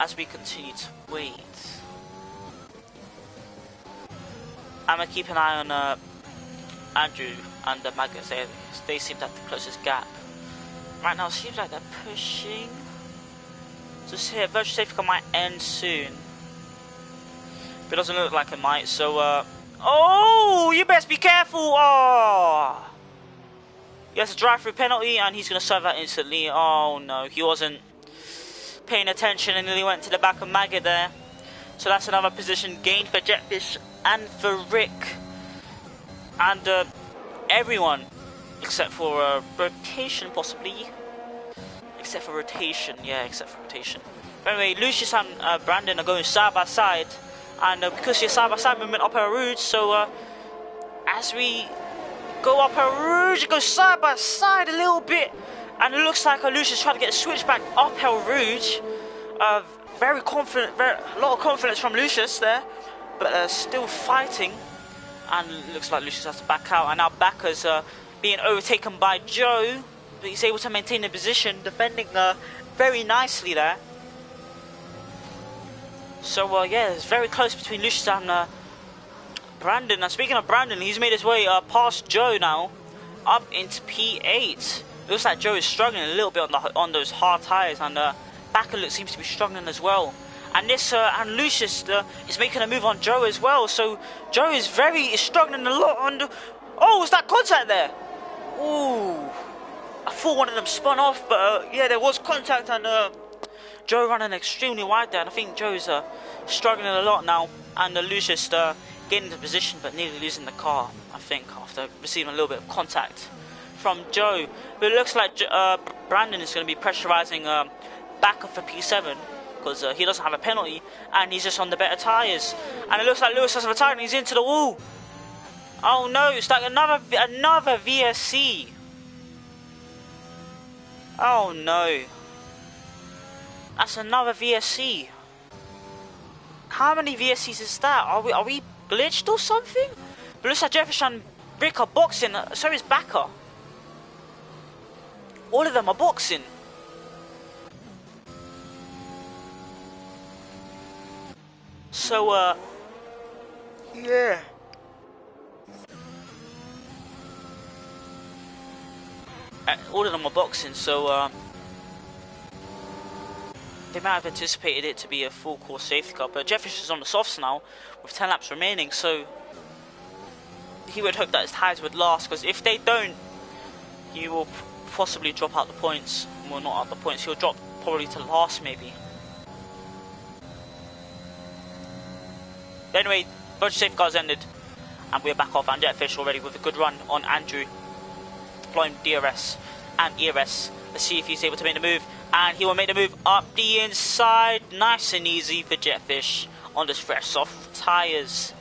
as we continue to wait, I'm gonna keep an eye on Andrew and the Maggers. They seem to have the closest gap. Right now, it seems like they're pushing. Just here, virtual safety car might end soon. But it doesn't look like it might, so oh, you best be careful! Oh! He has a drive-through penalty and he's gonna serve that instantly. Oh no, he wasn't paying attention and nearly went to the back of Maggot there. So that's another position gained for Jetfish and for Rick. And everyone, except for rotation possibly. Except for rotation, yeah, except for rotation. But anyway, Lucius and Brandon are going side by side, and because you're side by side movement up our route, so as we go up our route, it goes side by side a little bit, and it looks like Lucius trying to get a switchback up our route. Very confident, a lot of confidence from Lucius there, but still fighting, and it looks like Lucius has to back out, and now Backer's being overtaken by Joe. But he's able to maintain the position, defending very nicely there. So yeah, it's very close between Lucius and Brandon. And speaking of Brandon, he's made his way past Joe now, up into P8. Looks like Joe is struggling a little bit on those hard tires, and Backer seems to be struggling as well. And this and Lucius is making a move on Joe as well. So Joe is struggling a lot on the. Oh, is that contact there? Ooh. I thought one of them spun off, but yeah, there was contact, and Joe running extremely wide there, and I think Joe's struggling a lot now, and Lucius getting into position but nearly losing the car, I think, after receiving a little bit of contact from Joe. But it looks like Brandon is going to be pressurising Backer for P7, because he doesn't have a penalty, and he's just on the better tyres. And it looks like Lewis has a tire and he's into the wall. Oh no, it's like another VSC. Oh no. That's another VSC. How many VSCs is that? Are we glitched or something? But looks like Jefferson and Rick are boxing, so is Backer. All of them are boxing. So yeah. All of them are boxing, so they might have anticipated it to be a full course safety car, but Jefffish is on the softs now with 10 laps remaining, so he would hope that his tyres would last, because if they don't, he will possibly drop out the points. Well, not out the points, he'll drop probably to last maybe. But anyway, virtual safety cars ended, and we're back off, and Jetfish already with a good run on Andrew, deploying DRS and ERS. Let's see if he's able to make the move, and he will make the move up the inside, nice and easy for Jetfish on this fresh soft tyres.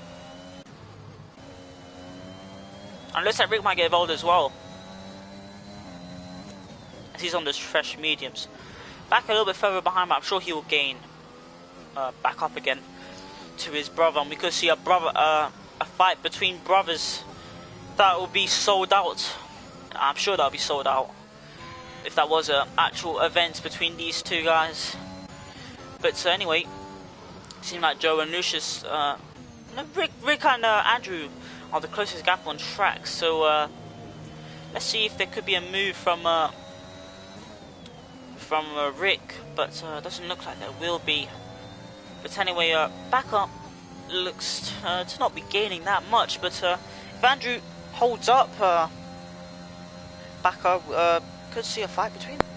And looks like Rick might get involved as well, as he's on those fresh mediums. Back a little bit further behind, but I'm sure he will gain back up again to his brother, and we could see a fight between brothers that will be sold out. I'm sure that'll be sold out if that was an actual event between these two guys. But anyway, seems like Joe and Lucius, Rick and Andrew are the closest gap on track. So let's see if there could be a move from Rick, but doesn't look like there will be. But anyway, back up looks to not be gaining that much, but if Andrew holds up, back up, could see a fight between them.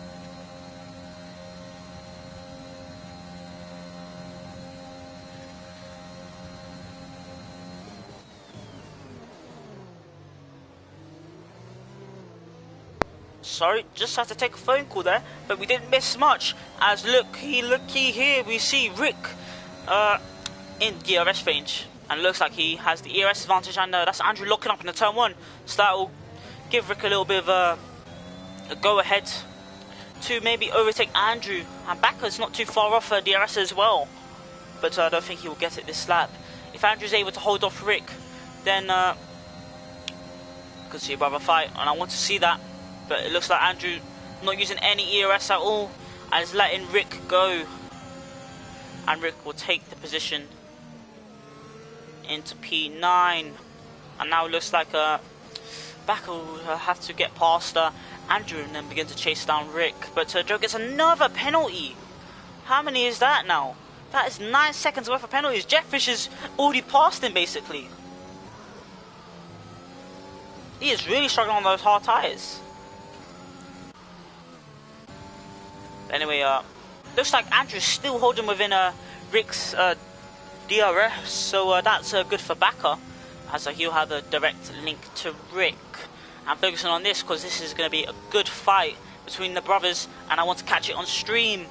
Sorry, just had to take a phone call there, but we didn't miss much, as looky here, we see Rick in DRS range, and it looks like he has the ERS advantage, and that's Andrew locking up in the turn one, so that will give Rick a little bit of go ahead to maybe overtake Andrew, and Backer's not too far off DRS as well, but I don't think he will get it this lap. If Andrew's able to hold off Rick, then could see a brother fight, and I want to see that, but it looks like Andrew not using any ERS at all and is letting Rick go, and Rick will take the position into P9, and now it looks like Backer will have to get past Andrew and then begin to chase down Rick, but Joe gets another penalty. How many is that now? That is 9 seconds worth of penalties. Jetfish has already passed him basically. He is really struggling on those hard tyres. Anyway, looks like Andrew's still holding within Rick's DRS, so that's good for Backer, as he'll have a direct link to Rick. I'm focusing on this because this is going to be a good fight between the brothers, and I want to catch it on stream.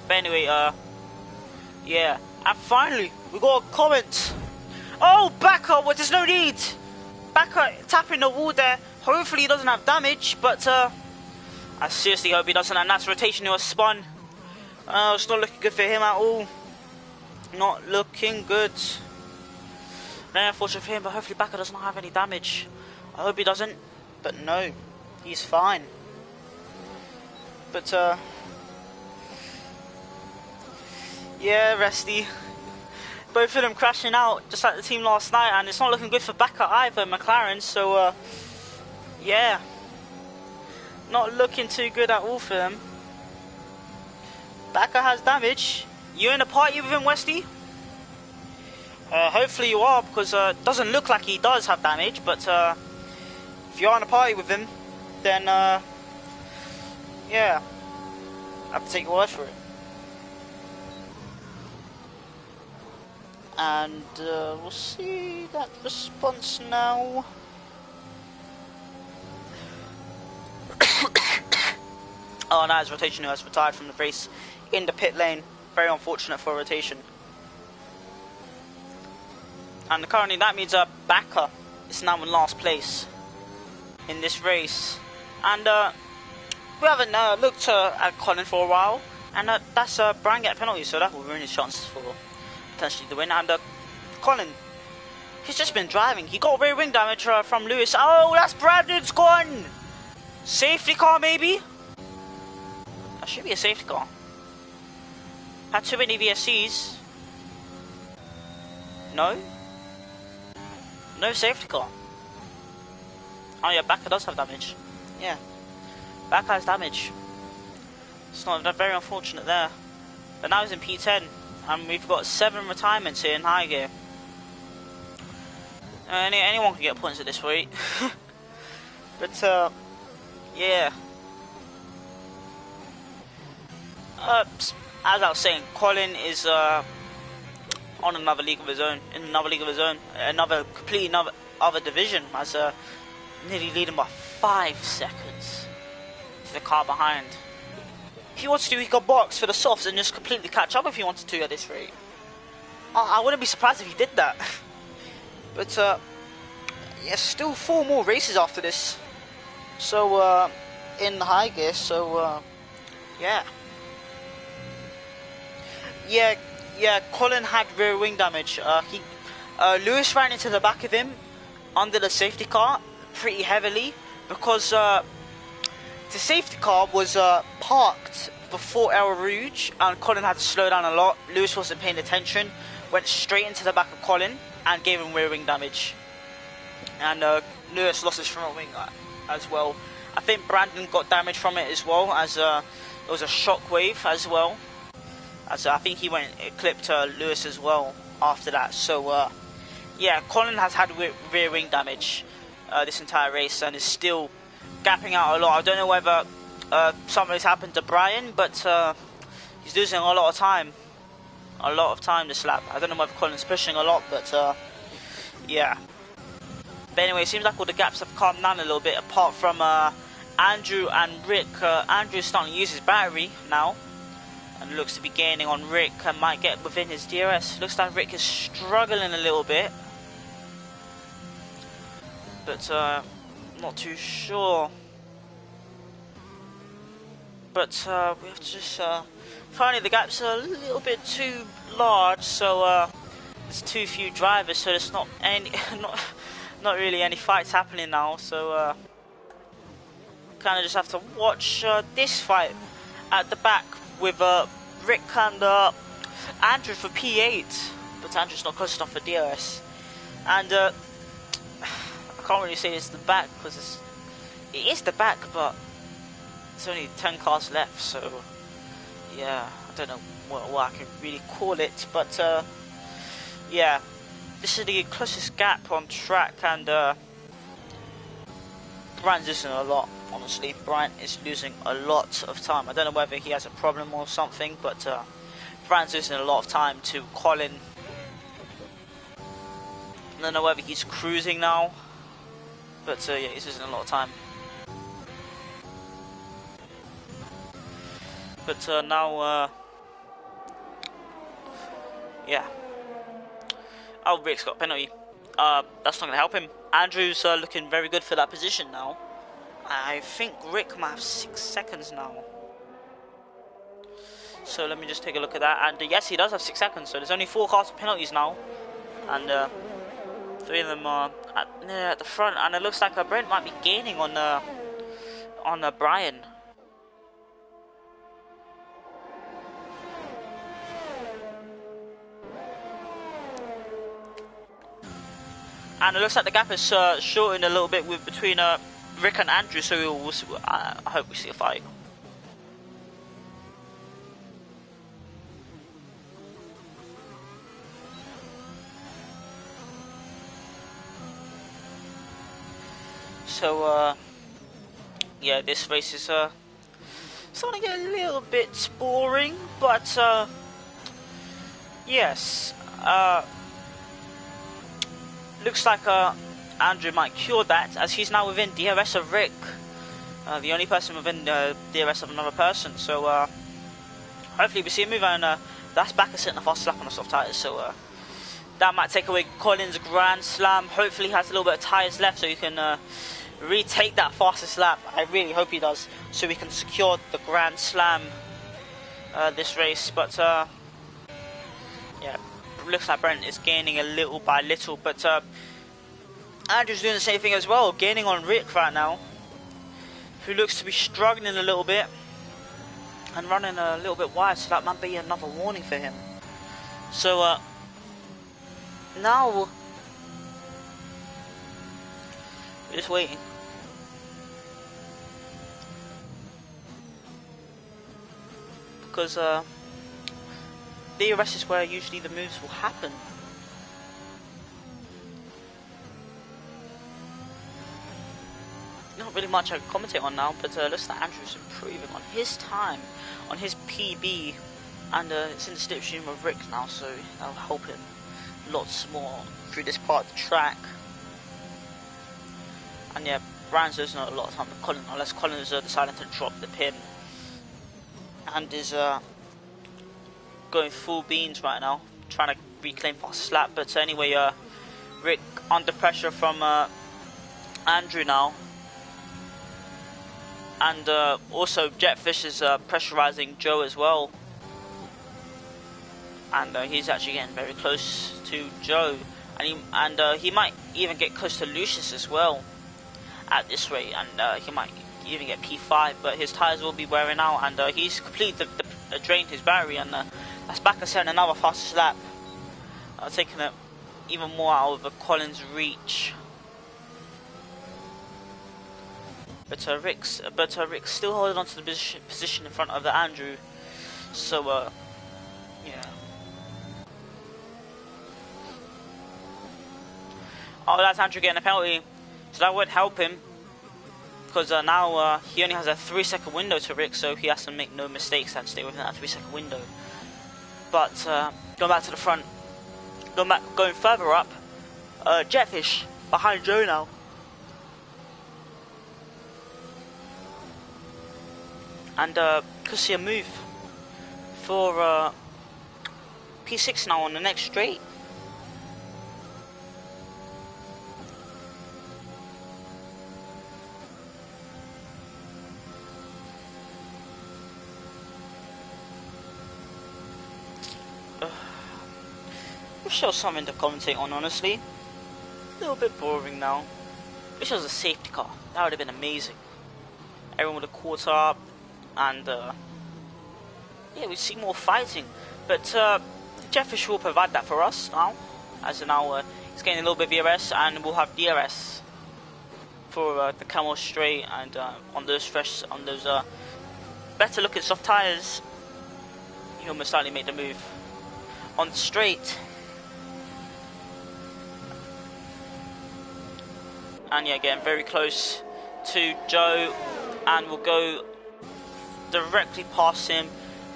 But anyway, yeah, and finally we got a comment. Oh, Backer, well, there's no need. Backer tapping the wall there. Hopefully he doesn't have damage, but I seriously hope he doesn't, and that's rotation was spun. It's not looking good for him at all. Not looking good. Very unfortunate for him, but hopefully Backer does not have any damage. I hope he doesn't, but no, he's fine. But yeah, Resty. Both of them crashing out, just like the team last night, and it's not looking good for Backer either, McLaren, so yeah. Not looking too good at all for them. Backer has damage. You in a party with him, Westy? Hopefully you are, because it doesn't look like he does have damage, but if you are in a party with him, then yeah, I have to take your word for it. And we'll see that response now. Oh, no, his rotation has retired from the race in the pit lane. Very unfortunate for rotation. And currently that means Backer is now in last place in this race. And we haven't looked at Colin for a while. And that's Brian get a penalty, so that will ruin his chances for potentially the win. And Colin, he's just been driving. He got rear wing damage from Lewis. Oh, that's Brandon's gone! Safety car maybe? That should be a safety car. Had too many VSCs. No? No safety car. Oh yeah, Backer does have damage. Yeah. Backer has damage. It's not very unfortunate there. But now he's in P10. And we've got 7 retirements here in high gear. Anyone can get points at this rate. But yeah. As I was saying, Colin is on another league of his own, in another league of his own, completely other division, as nearly leading by 5 seconds to the car behind. If he wants to, he could box for the softs and just completely catch up if he wanted to at this rate. I wouldn't be surprised if he did that. But yeah, still 4 more races after this. So in the high gear, so yeah. Yeah, Colin had rear wing damage. Lewis ran into the back of him under the safety car pretty heavily, because the safety car was parked before El Rouge, and Colin had to slow down a lot. Lewis wasn't paying attention, went straight into the back of Colin and gave him rear wing damage. And Lewis lost his front wing as well. I think Brandon got damage from it as well, as there was a shockwave as well. As I think he clipped Lewis as well after that. So yeah, Colin has had rear wing damage this entire race and is still gapping out a lot. I don't know whether something's happened to Brian, but he's losing a lot of time. A lot of time this lap. I don't know whether Colin's pushing a lot, but yeah. But anyway, it seems like all the gaps have calmed down a little bit, apart from Andrew and Rick. Andrew's starting to use his battery now, and looks to be gaining on Rick and might get within his DRS. Looks like Rick is struggling a little bit. but not too sure. But we have to just finally the gap's a little bit too large, so there's too few drivers, so there's not any not really any fights happening now. So kind of just have to watch this fight at the back with Rick and Andrew for P8, but Andrew's not close enough for DRS, and I can't really say it's the back because it is the back, but there's only 10 cars left, so yeah, I don't know what I can really call it, but yeah, this is the closest gap on track, and Brian's losing a lot, honestly. Brian is losing a lot of time. I don't know whether he has a problem or something, but Brian's losing a lot of time to Colin. I don't know whether he's cruising now, but yeah, he's losing a lot of time. But now, yeah. Oh, Rick's got a penalty. That's not going to help him. Andrew's looking very good for that position now. I think Rick might have 6 seconds now. So let me just take a look at that. And yes, he does have 6 seconds. So there's only 4 cars for penalties now. And 3 of them are at the front. And it looks like Brent might be gaining on Brian. And it looks like the gap is shortened a little bit between Rick and Andrew, so I hope we see a fight. So yeah, this race is starting to get a little bit boring, but yes. Looks like Andrew might cure that, as he's now within DRS of Rick, the only person within DRS of another person. So hopefully we see a move, and that's Backer sitting a fast slap on the soft tyres. So that might take away Colin's Grand Slam. Hopefully he has a little bit of tyres left, so he can retake that fastest lap. I really hope he does, so we can secure the Grand Slam this race. But yeah. Looks like Brent is gaining a little by little, but Andrew's doing the same thing as well, gaining on Rick right now, who looks to be struggling a little bit and running a little bit wide, so that might be another warning for him. So now we're just waiting. Because DRS is where usually the moves will happen. Not really much I can commentate on now, but looks like Andrew's improving on his time, on his PB, and it's in the slipstream of Rick now, so that'll help him lots more through this part of the track. And yeah, Brian's losing a lot of time with Colin, unless Colin is deciding to drop the pin, and is going full beans right now, trying to reclaim fast lap. But anyway, Rick under pressure from Andrew now, and also Jetfish is pressurizing Joe as well, and he's actually getting very close to Joe, and he might even get close to Lucius as well at this rate, and he might even get P5, but his tires will be wearing out, and he's completely drained his battery, and that's Backer setting another fastest lap, taking it even more out of Colin's reach. But Rick's still holding on to the position in front of the Andrew. So yeah. Oh, that's Andrew getting a penalty, so that won't help him, because now he only has a 3-second window to Rick, so he has to make no mistakes and stay within that 3-second window. But going back to the front, going further up, Jetfish behind Joe now. And could see a move for P6 now on the next straight. Wish there was something to commentate on, honestly. A little bit boring now. Wish there was a safety car. That would have been amazing. Everyone would have caught up, and yeah, we'd see more fighting. But Jefffish will provide that for us now, as now he's getting a little bit of VRS, and we'll have DRS for the Camel Straight, and on those better looking soft tires, he'll most likely make the move on the straight. And yeah, getting very close to Joe, and we'll go directly past him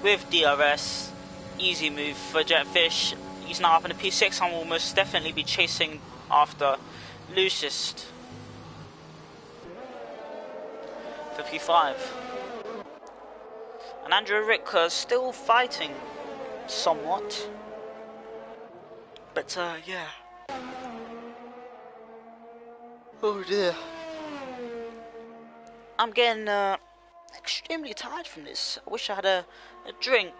with DRS. Easy move for Jetfish. He's now up in the P6 and will most definitely be chasing after Lucist for P5. And Andrew Rick still fighting somewhat, but yeah. Oh dear. I'm getting extremely tired from this. I wish I had a drink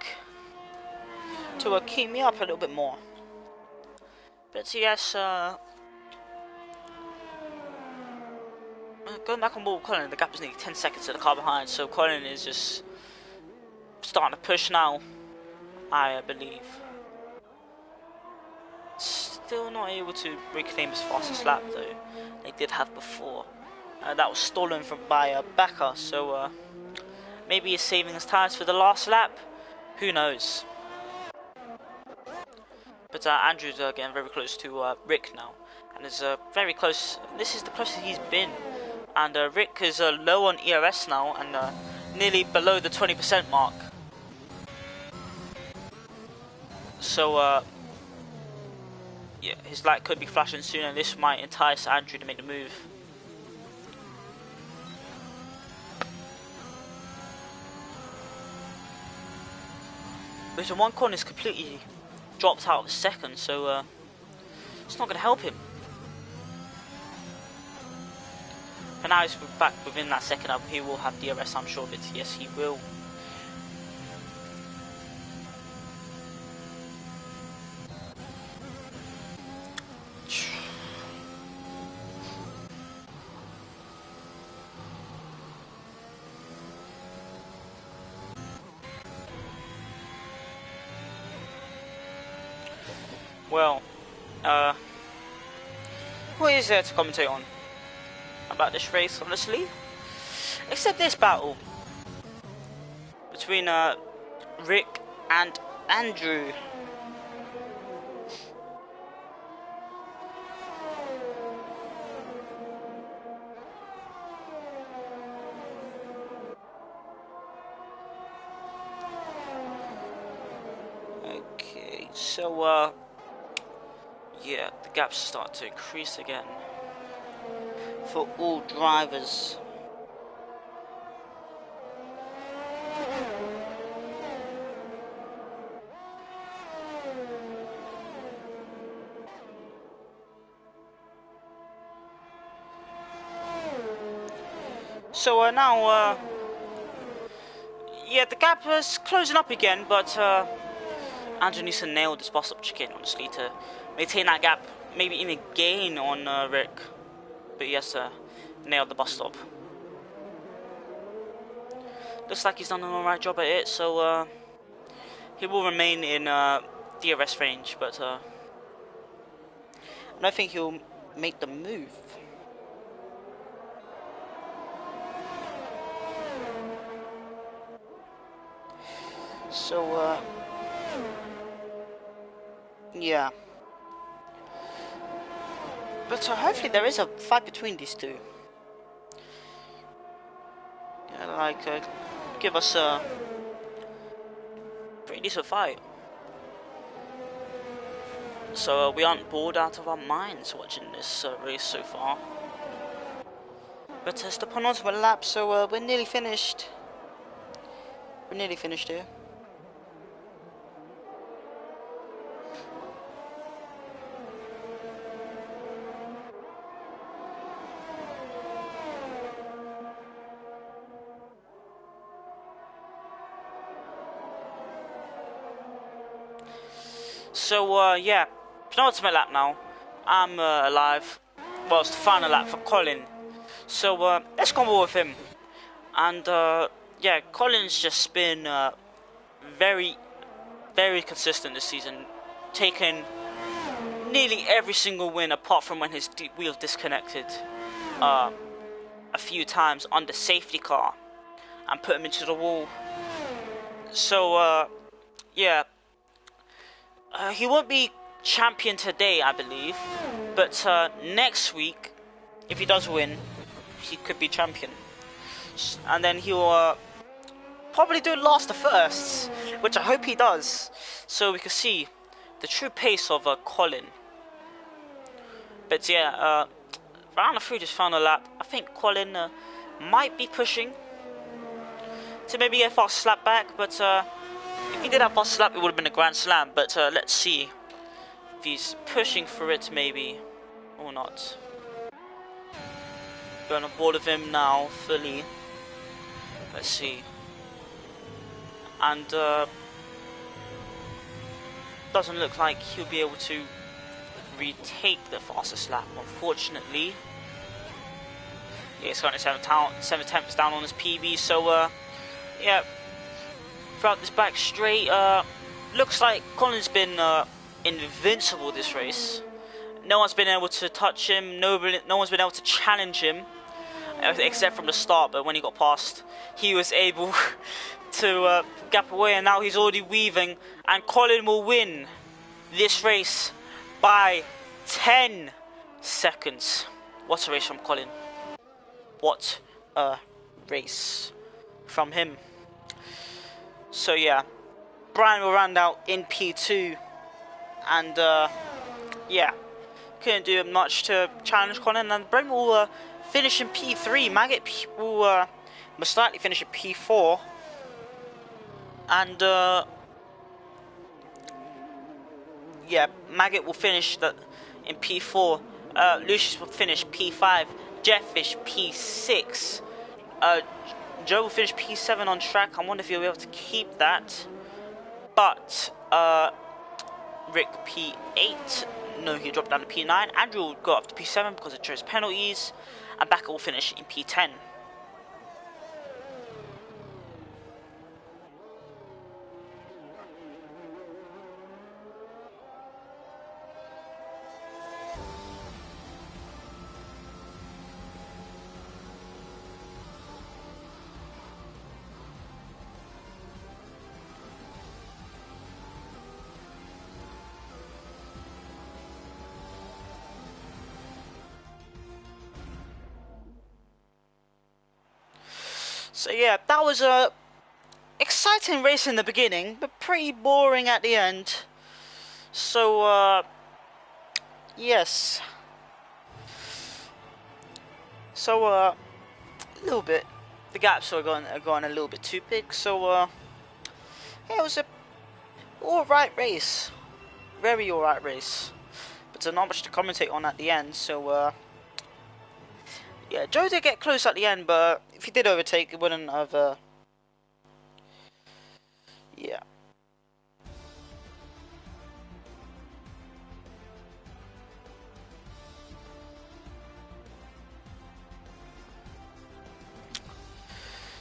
to keep me up a little bit more. But yes, going back on board Colin, the gap is nearly 10 seconds to the car behind, so Colin is just starting to push now, I believe. Still not able to reclaim his fastest lap though they did have before. That was stolen by Becker, so maybe he's saving his tires for the last lap. Who knows? But Andrew's getting very close to Rick now, and is very close. This is the closest he's been, and Rick is low on ERS now, and nearly below the 20% mark. So yeah, his light could be flashing soon, and this might entice Andrew to make the move. But the one corner is completely dropped out of the second, so it's not going to help him. But now he's back within that second up, he will have DRS, I'm sure of it. Yes, he will. Well, what is there to commentate on about this race, honestly? Except this battle between Rick and Andrew. Okay, so yeah, the gaps start to increase again for all drivers. So now, yeah, the gap is closing up again, but Andrew needs to nail this bus up chicken, honestly, to maintain that gap, maybe even gain on Rick. But yes, nailed the bus stop. Looks like he's done an alright job at it, so he will remain in DRS range, but I don't think he'll make the move. So yeah. But hopefully there is a fight between these two. Yeah, like, give us a pretty decent fight. So we aren't bored out of our minds watching this race so far. But it's the penultimate lap, so we're nearly finished. We're nearly finished here. So yeah, penultimate lap now. I'm alive. Well, it's the final lap for Colin. So let's go on with him. And yeah, Colin's just been very, very consistent this season, taking nearly every single win apart from when his wheel disconnected a few times on the safety car and put him into the wall. So yeah, he won't be champion today, I believe, but next week, if he does win, he could be champion, and then he'll probably do last to firsts, which I hope he does, so we can see the true pace of Colin. But yeah, round through this final lap, I think Colin might be pushing to maybe get a fast lap back, but if he did have a fast lap, it would have been a grand slam. But let's see if he's pushing for it maybe or not. Going on board of him now fully. Let's see. And doesn't look like he'll be able to retake the fastest lap, unfortunately. Yeah, he's got 7 attempts down on his PB, so yeah, throughout this back straight, looks like Colin's been invincible this race. No one's been able to touch him, no one's been able to challenge him, except from the start, but when he got past, he was able to gap away, and now he's already weaving, and Colin will win this race by 10 seconds. What a race from Colin. What a race from him. So yeah, Brian will round out in P2, and yeah, couldn't do much to challenge Colin, and Brian will finish in P3. Maggot will most likely finish at P4, and yeah, Maggot will finish in P4. Lucius will finish P5. Jetfish P6. Joe will finish P7 on track. I wonder if he'll be able to keep that. But Rick P8. No, he dropped down to P9. Andrew will go up to P7 because of Joe's penalties. And Backer will finish in P10. So yeah, that was a exciting race in the beginning, but pretty boring at the end. So yes. So a little bit, the gaps are going a little bit too big. So yeah, it was a alright race, very alright race, but not much to commentate on at the end. So yeah, Joe did get close at the end, but if he did overtake, it wouldn't have, yeah.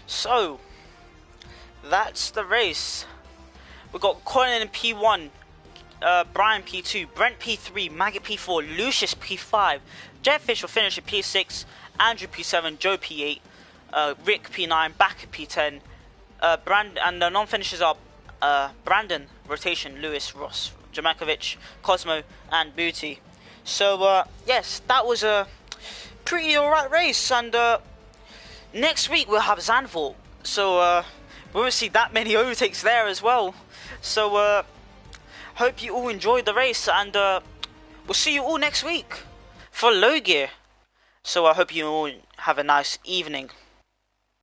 So, that's the race. We've got Colin in P1, Brian P2, Brent P3, Maggot P4, Lucius P5, Jetfish will finish at P6, Andrew P7, Joe P8, Rick P9, Back at P10, and the non-finishers are Brandon, Rotation, Lewis, Ross, Jamakovic, Cosmo, and Booty. So yes, that was a pretty alright race, and next week we'll have Zandvoort, so we won't see that many overtakes there as well. So hope you all enjoyed the race, and we'll see you all next week for Low Gear. So I hope you all have a nice evening.